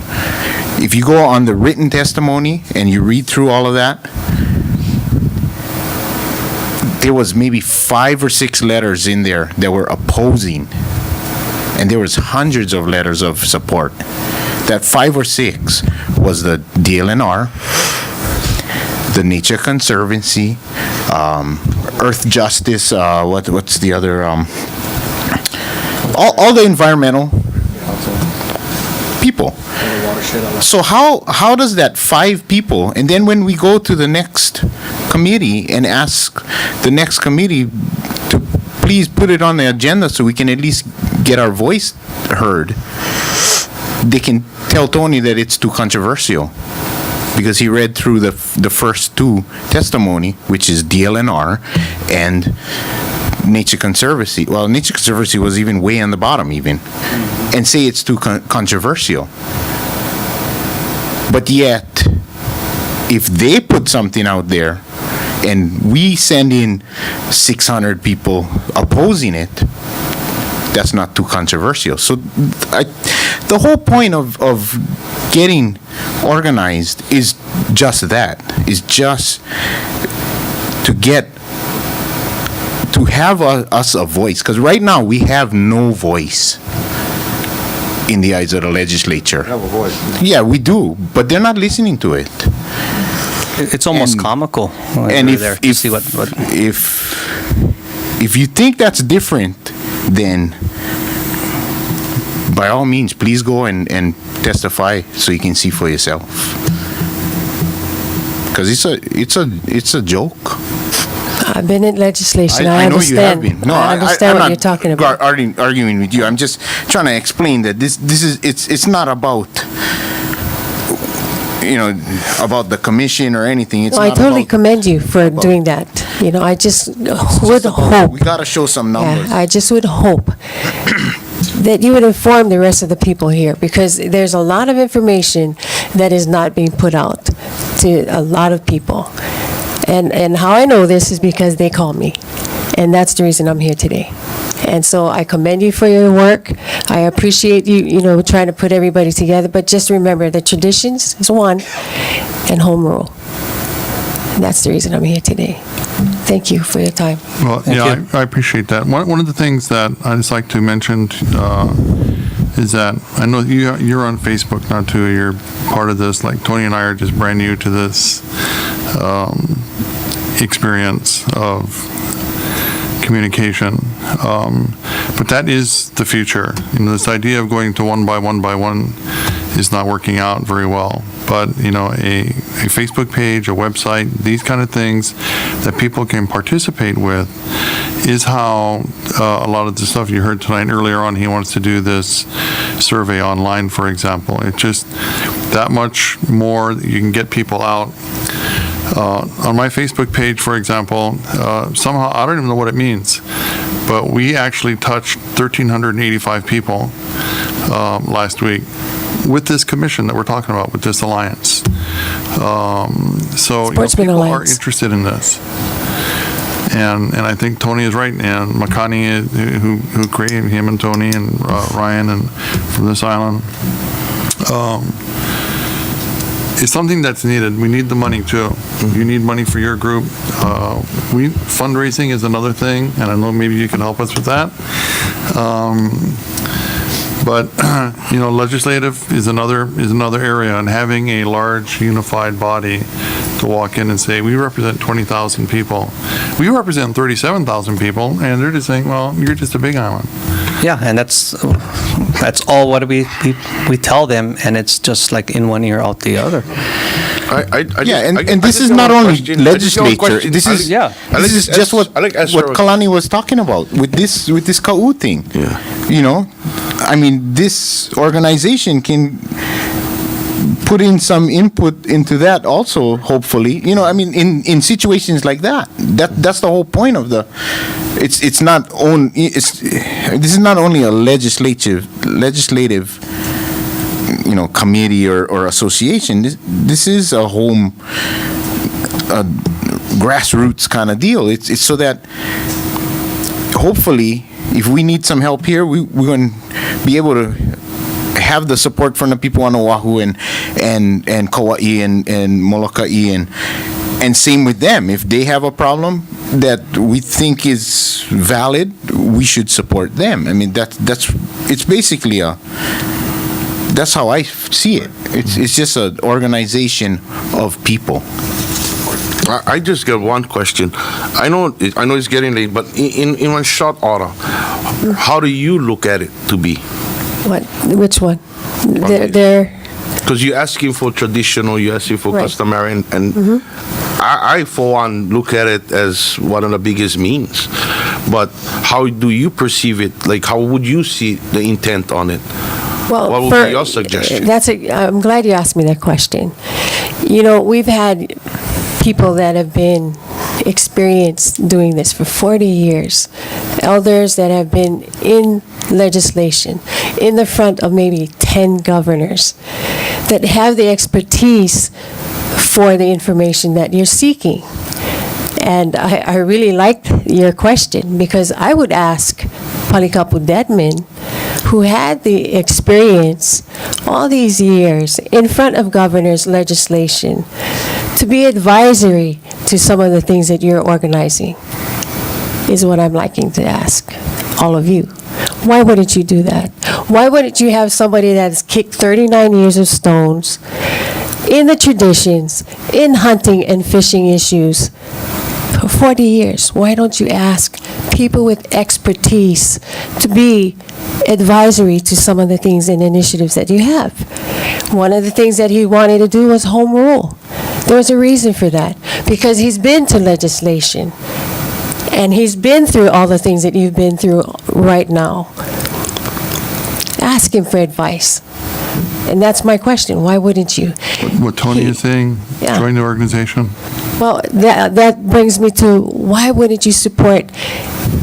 If you go on the written testimony and you read through all of that, there was maybe 5 or 6 letters in there that were opposing, and there was hundreds of letters of support. That 5 or 6 was the DLNR, the Nature Conservancy, Earth Justice, what's the other, all the environmental people. So how does that 5 people, and then when we go to the next committee and ask the next committee to please put it on the agenda so we can at least get our voice heard, they can tell Tony that it's too controversial because he read through the first 2 testimony, which is DLNR and Nature Conservancy. Well, Nature Conservancy was even way on the bottom even, and say it's too controversial. But yet, if they put something out there and we send in 600 people opposing it, that's not too controversial. So the whole point of getting organized is just that, is just to have us a voice. Because right now we have no voice in the eyes of the legislature. Have a voice. Yeah, we do, but they're not listening to it. It's almost comical. And if you think that's different, then by all means, please go and testify so you can see for yourself. Because it's a joke. I've been in legislation. I know you have understand. been. No, I understand I'm what not you're talking about. Arguing with you. I'm just trying to explain that it's not about about the commission or anything. It's No, I not totally about- commend you for doing that. I just would hope. We got to show some numbers. Yeah, I just would hope that you would inform the rest of the people here, because there's a lot of information that is not being put out to a lot of people. And how I know this is because they call me, and that's the reason I'm here today. And so I commend you for your work. I appreciate you, trying to put everybody together, but just remember the traditions is one, and home rule. And that's the reason I'm here today. Thank you for your time. Well, yeah, I appreciate that. One of the things that I just like to mention is that I know you're on Facebook now too. You're part of this. Like Tony and I are just brand new to this experience of communication. But that is the future. This idea of going to one by one is not working out very well. But, a Facebook page, a website, these kind of things that people can participate with is how a lot of the stuff you heard tonight earlier on, he wants to do this survey online, for example. It's just that much more that you can get people out. On my Facebook page, for example, somehow, I don't even know what it means, but we actually touched 1,385 people last week with this commission that we're talking about, with this alliance. So people are interested in this. And I think Tony is right, and Makani, who created him, and Tony and Ryan and from this island. It's something that's needed. We need the money too. You need money for your group. Fundraising is another thing, and I know maybe you can help us with that. But legislative is another area, and having a large unified body to walk in and say, we represent 20,000 people. We represent 37,000 people, and they're just saying, well, you're just a big island. Yeah, and that's all what we tell them, and it's just like in one ear, out the other. And this is not only legislature. This is just what Kalani was talking about with this KAU thing. Yeah. This organization can put in some input into that also, hopefully. In situations like that. That's the whole point of the. This is not only a legislative committee or association. This is a grassroots kind of deal. It's so that hopefully, if we need some help here, we're going to be able to have the support from the people on Oahu and Kauai and Molokai and same with them. If they have a problem, that we think is valid, we should support them. I mean, it's basically that's how I see it. It's just an organization of people. I just got one question. I know it's getting late, but in one short order, how do you look at it to be? What? Which one? They're Because you're asking for traditional, you're asking for Right. customary, and I, for one, look at it as one of the biggest means. But how do you perceive it? Like, how would you see the intent on it? Well, What would be your suggestion? I'm glad you asked me that question. You know, we've had people that have been experienced doing this for 40 years, elders that have been in legislation, in the front of maybe 10 governors, that have the expertise for the information that you're seeking. And I really liked your question, because I would ask Palikapu Dedman, who had the experience all these years in front of governors' legislation, to be advisory to some of the things that you're organizing, is what I'm liking to ask all of you. Why wouldn't you do that? Why wouldn't you have somebody that's kicked 39 years of stones in the traditions, in hunting and fishing issues for 40 years? Why don't you ask people with expertise to be advisory to some of the things and initiatives that you have? One of the things that he wanted to do was home rule. There was a reason for that, because he's been to legislation, and he's been through all the things that you've been through right now. Ask him for advice. And that's my question. Why wouldn't you? What Tony is saying, Yeah. join the organization. Well, that brings me to, why wouldn't you support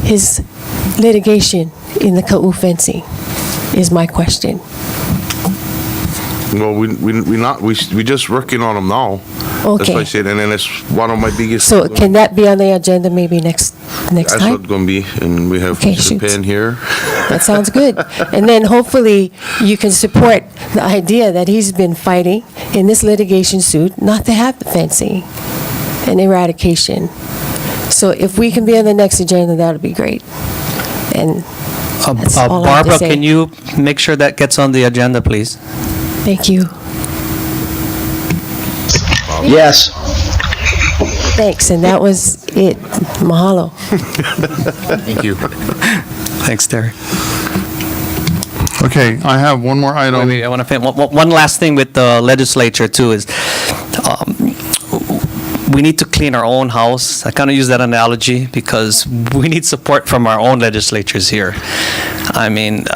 his litigation in the Ka'u fencing, is my question. Well, we're just working on them now. That's Okay. what I said, and then it's one of my biggest. So can that be on the agenda maybe next That's time? what's going to be, and we have Okay, Mr. shoot. Penn here. That sounds good. And then hopefully you can support the idea that he's been fighting in this litigation suit not to have the fencing and eradication. So if we can be on the next agenda, that would be great. And that's all I have to Barbara, say. can you make sure that gets on the agenda, please? Thank you. Yes. Thanks, and that was it. Mahalo. Thank you. Thanks, Terry. Okay, I have one more item. Wait, I want to finish. One last thing with the legislature too is, we need to clean our own house. I kind of use that analogy because we need support from our own legislatures here. I mean,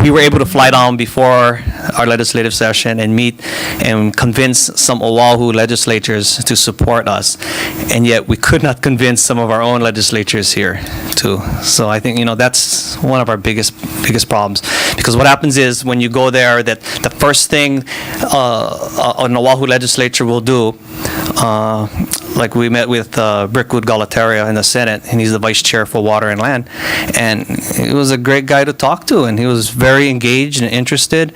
we were able to fly down before our legislative session and meet and convince some Oahu legislatures to support us, and yet we could not convince some of our own legislatures here too. So I think, that's one of our biggest problems, because what happens is when you go there, that the first thing an Oahu legislature will do, like we met with Brickwood Galataria in the Senate, and he's the vice chair for Water and Land, and he was a great guy to talk to, and he was very engaged and interested.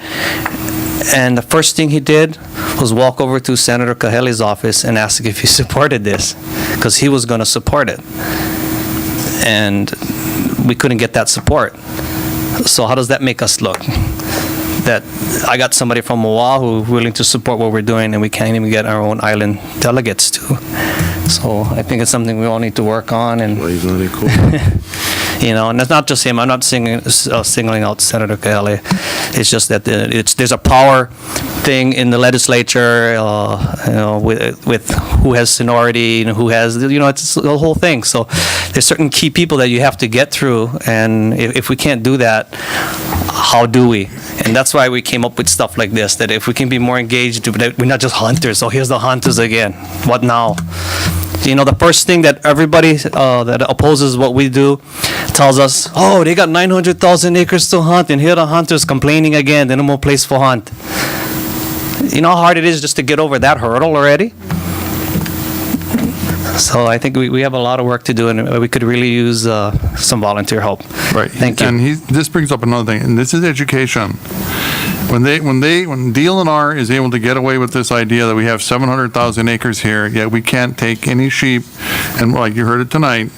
And the first thing he did was walk over to Senator Kahele's office and ask if he supported this, because he was going to support it. And we couldn't get that support. So how does that make us look? That I got somebody from Oahu willing to support what we're doing, and we can't even get our own island delegates to. So I think it's something we all need to work on. And Well, he's really cool. and that's not just him. I'm not singling out Senator Kahele. It's just that there's a power thing in the legislature, with who has seniority and who has, it's the whole thing. So there's certain key people that you have to get through, and if we can't do that, how do we? And that's why we came up with stuff like this, that if we can be more engaged, that we're not just hunters. So here's the hunters again. What now? The first thing that everybody that opposes what we do tells us, oh, they got 900,000 acres to hunt, and here the hunters complaining again, there's no more place for hunt. You know how hard it is just to get over that hurdle already? So I think we have a lot of work to do, and we could really use some volunteer help. Right. Thank you. And this brings up another thing, and this is education. When DLNR is able to get away with this idea that we have 700,000 acres here, yet we can't take any sheep and like you heard it tonight,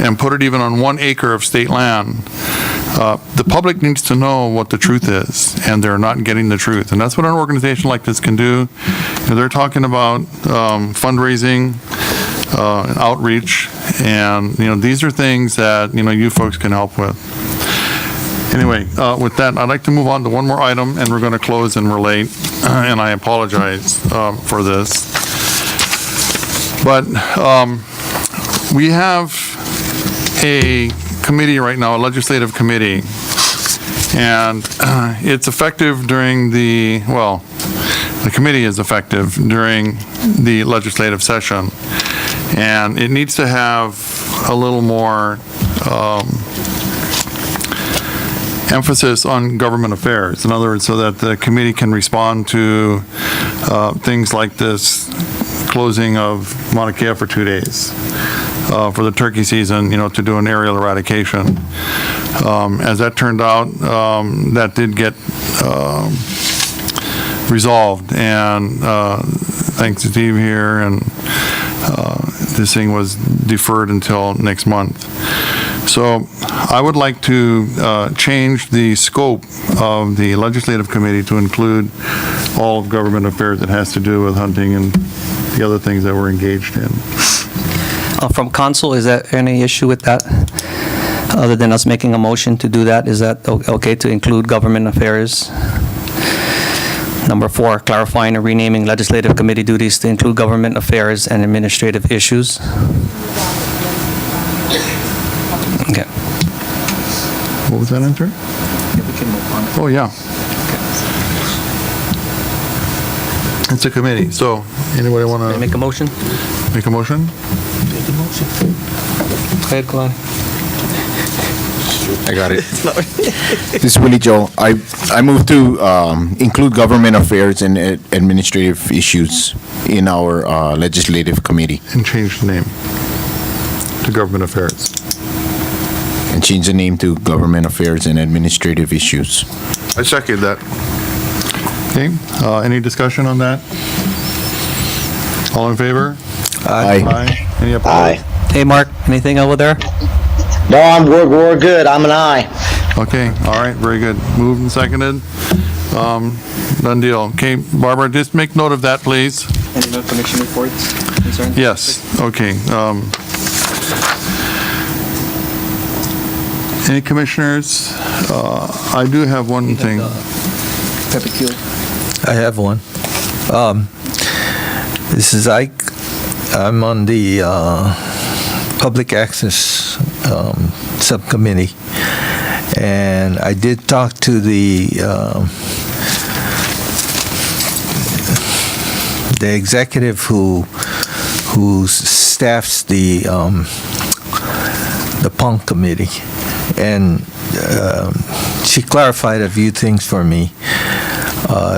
and put it even on 1 acre of state land, the public needs to know what the truth is, and they're not getting the truth. And that's what an organization like this can do. You know, they're talking about fundraising, and outreach, and, you know, these are things that, you know, you folks can help with. Anyway, with that, I'd like to move on to one more item, and we're going to close and relate, and I apologize for this. But we have a committee right now, a legislative committee, and it's effective during the committee is effective during the legislative session, and it needs to have a little more emphasis on government affairs. In other words, so that the committee can respond to things like this closing of Mauna Kea for 2 days for the turkey season, you know, to do an aerial eradication. As that turned out, that did get resolved, and thanks to Steve here, and this thing was deferred until next month. So I would like to change the scope of the legislative committee to include all of government affairs that has to do with hunting and the other things that we're engaged in. From council, is there any issue with that? Other than us making a motion to do that, is that okay to include government affairs? Number 4, clarifying and renaming legislative committee duties to include government affairs and administrative issues. Okay. What was that answer? Oh, yeah. It's a committee, so anybody want to? Make a motion? Make a motion? Make a motion. Go ahead, Kalani. I got it. This is Willie Joe. I move to include government affairs and administrative issues in our legislative committee. And change the name to government affairs. And change the name to government affairs and administrative issues. I second that. Okay, any discussion on that? All in favor? Aye. Aye. Any opposed? Aye. Hey, Mark, anything over there? No, we're good. I'm an aye. Okay, all right, very good. Moved and seconded. Done deal. Okay, Barbara, just make note of that, please. Any no commission reports, concerns? Yes, okay. Any commissioners? I do have one thing. I have one. This is Ike. I'm on the Public Access Subcommittee, and I did talk to the executive who staffs the PONC committee, and she clarified a few things for me.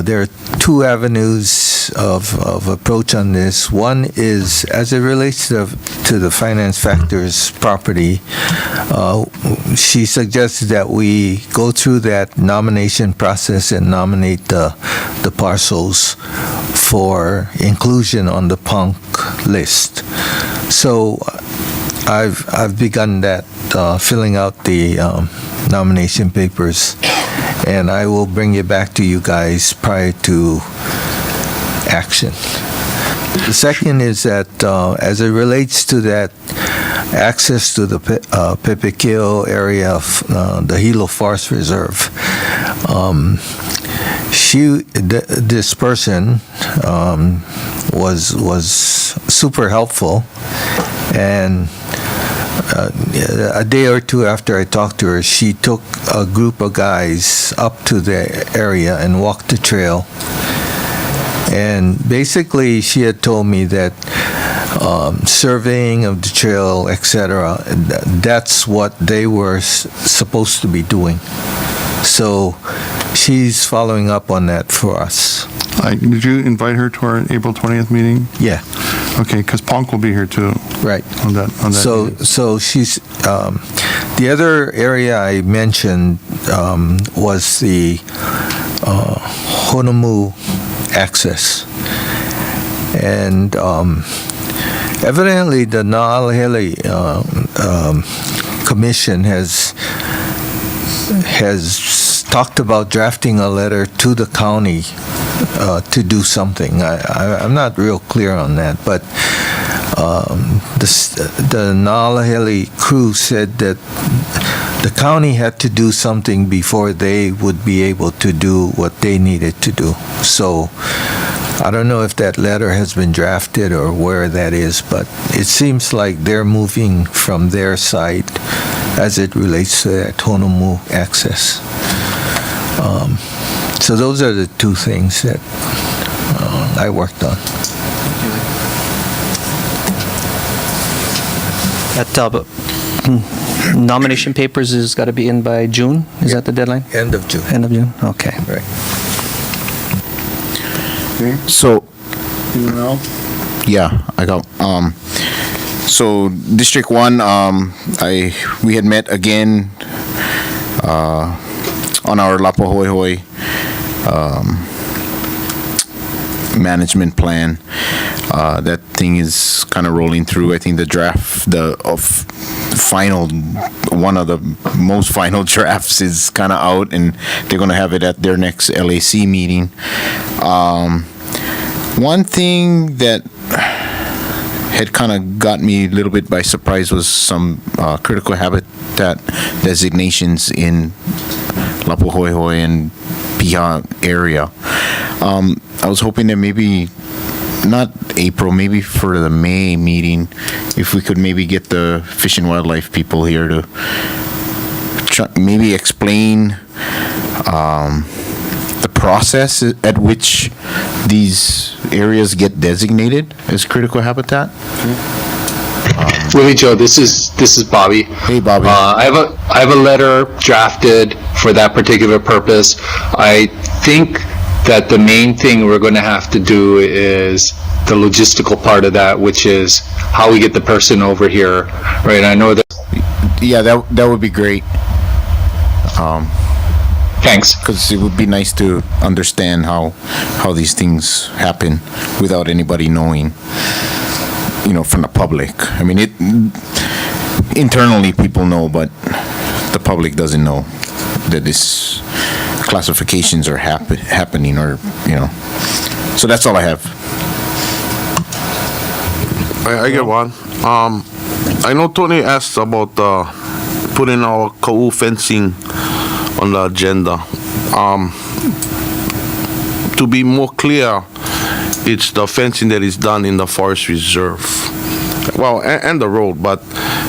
There are 2 avenues of approach on this. One is, as it relates to the finance factors property, she suggested that we go through that nomination process and nominate the parcels for inclusion on the PONC list. So I've begun that, filling out the nomination papers, and I will bring it back to you guys prior to action. The second is that as it relates to that access to the Pepekeo area of the Hilo Forest Reserve, this person was super helpful, and a day or 2 after I talked to her, she took a group of guys up to the area and walked the trail. And basically, she had told me that surveying of the trail, etc., that's what they were supposed to be doing. So she's following up on that for us. Did you invite her to our April 20th meeting? Yeah. Okay, because PONC will be here too. Right. On that So she's, the other area I mentioned was the Honomu access. And Evidently, the Na'alahele Commission has talked about drafting a letter to the county to do something. I'm not real clear on that, but the Na'alahele crew said that the county had to do something before they would be able to do what they needed to do. So I don't know if that letter has been drafted or where that is, but it seems like they're moving from their side as it relates to that Tonomu access. So those are the two things that I worked on. That nomination papers has got to be in by June? Is that the deadline? End of June. End of June, okay. Right. So, Anyone else? yeah, I got, so District 1, we had met again, on our Lapahoehoe, management plan. That thing is kind of rolling through. I think the draft, final, one of the most final drafts is kind of out, and they're going to have it at their next LAC meeting. One thing that had kind of got me a little bit by surprise was some critical habitat designations in Lapahoehoe and Piha area. I was hoping that maybe not April, maybe for the May meeting, if we could maybe get the Fish and Wildlife people here to maybe explain the process at which these areas get designated as critical habitat. Willie Joe, this is Bobby. Hey, Bobby. I have a letter drafted for that particular purpose. I think that the main thing we're going to have to do is the logistical part of that, which is how we get the person over here, right? I know that. Yeah, that would be great. Thanks. Because it would be nice to understand how these things happen without anybody knowing, from the public. I mean, internally people know, but the public doesn't know that this classifications are happening, or so that's all I have. I get one. I know Tony asked about putting our Ka'u fencing on the agenda. To be more clear, it's the fencing that is done in the forest reserve. Well, and the road, but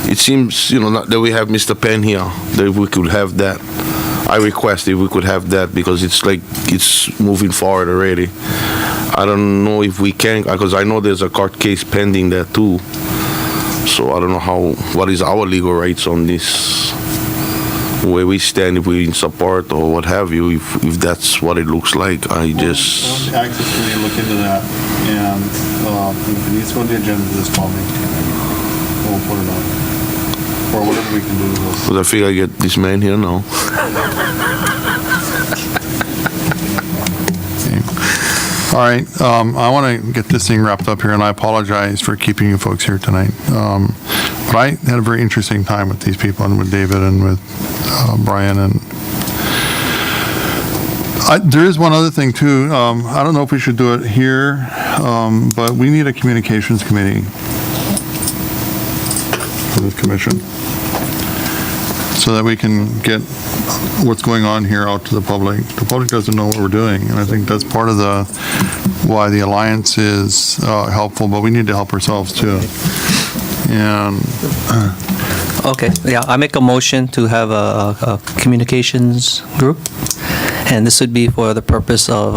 it seems, that we have Mr. Penn here, that we could have that. I request if we could have that, because it's moving forward already. I don't know if we can, because I know there's a court case pending there too. So I don't know what is our legal rights on this, where we stand, if we're in support or what have you, if that's what it looks like. Access committee look into that, and if it needs to go on the agenda, just call me. We'll put it on. Or whatever we can do. Because I figure I get this man here now. All right, I want to get this thing wrapped up here, and I apologize for keeping you folks here tonight. But I had a very interesting time with these people, and with David, and with Brian, and there is one other thing too. I don't know if we should do it here, but we need a communications committee for this commission, so that we can get what's going on here out to the public. The public doesn't know what we're doing, and I think that's part of why the alliance is helpful, but we need to help ourselves too. And Okay, yeah, I make a motion to have a communications group, and this would be for the purpose of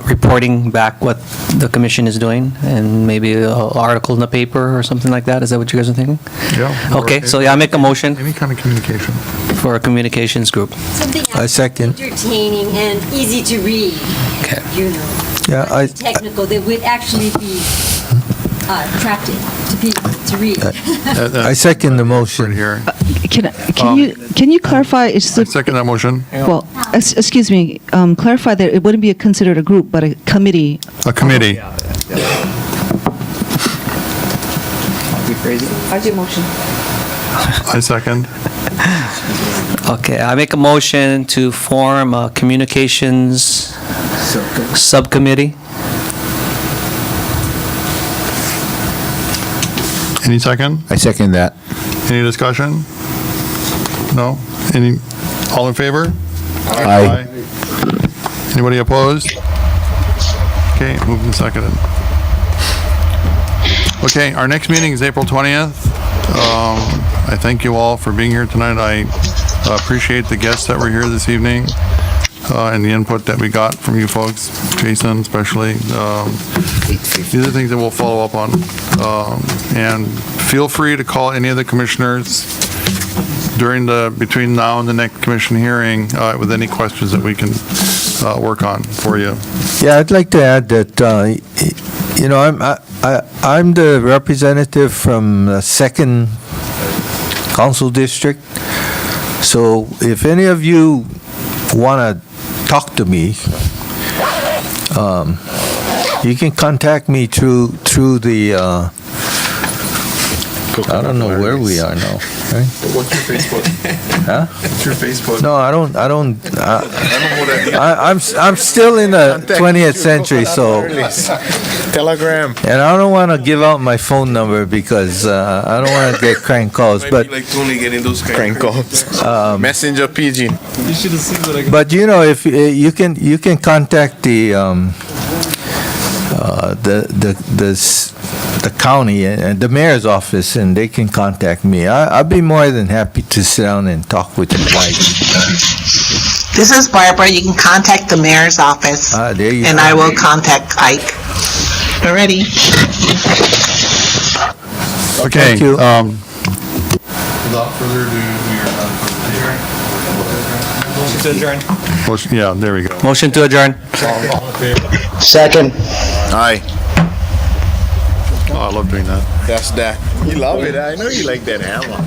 reporting back what the commission is doing, and maybe an article in the paper or something like that. Is that what you guys are thinking? yeah. Okay, so yeah, I make a motion Any kind of communication. for a communications group. Something I second. entertaining and easy to read, Okay. Yeah, Not technical, that would actually be attractive to people to read. I second the motion. Here. Can you clarify? Is I the second that motion. well? Excuse me. Clarify that it wouldn't be considered a group, but a committee. A committee. crazy. RJ motion. I second. Okay, I make a motion to form a communications subcommittee. Any second? I second that. Any discussion? No? Any, all in favor? Aye. Anybody opposed? Okay, moved and seconded. Okay, our next meeting is April 20th. I thank you all for being here tonight. I appreciate the guests that were here this evening, and the input that we got from you folks, Jason especially. These are things that we'll follow up on. And feel free to call any of the commissioners between now and the next commission hearing with any questions that we can work on for you. Yeah, I'd like to add that, I'm the representative from the 2nd Council District. So if any of you want to talk to me, you can contact me through the, I don't know where we are now, right? What's your Facebook? Huh? What's your Facebook? No, I'm still in the 20th century, so. Telegram. And I don't want to give out my phone number because I don't want to get crank calls, but. Like Tony getting those Crank calls. Messenger pigeon. You should have seen what I got. But if you can contact the county and the mayor's office, and they can contact me. I'd be more than happy to sit down and talk with you guys. This is Barbara. You can contact the mayor's office, There you and go. I will contact Ike. Already. Okay. Thank you. Without further ado, we are done for the day. Motion, yeah, there we go. Motion to adjourn. All in favor? Second. Aye. Oh, I love doing that. That's that. You love it. I know you like that hammer.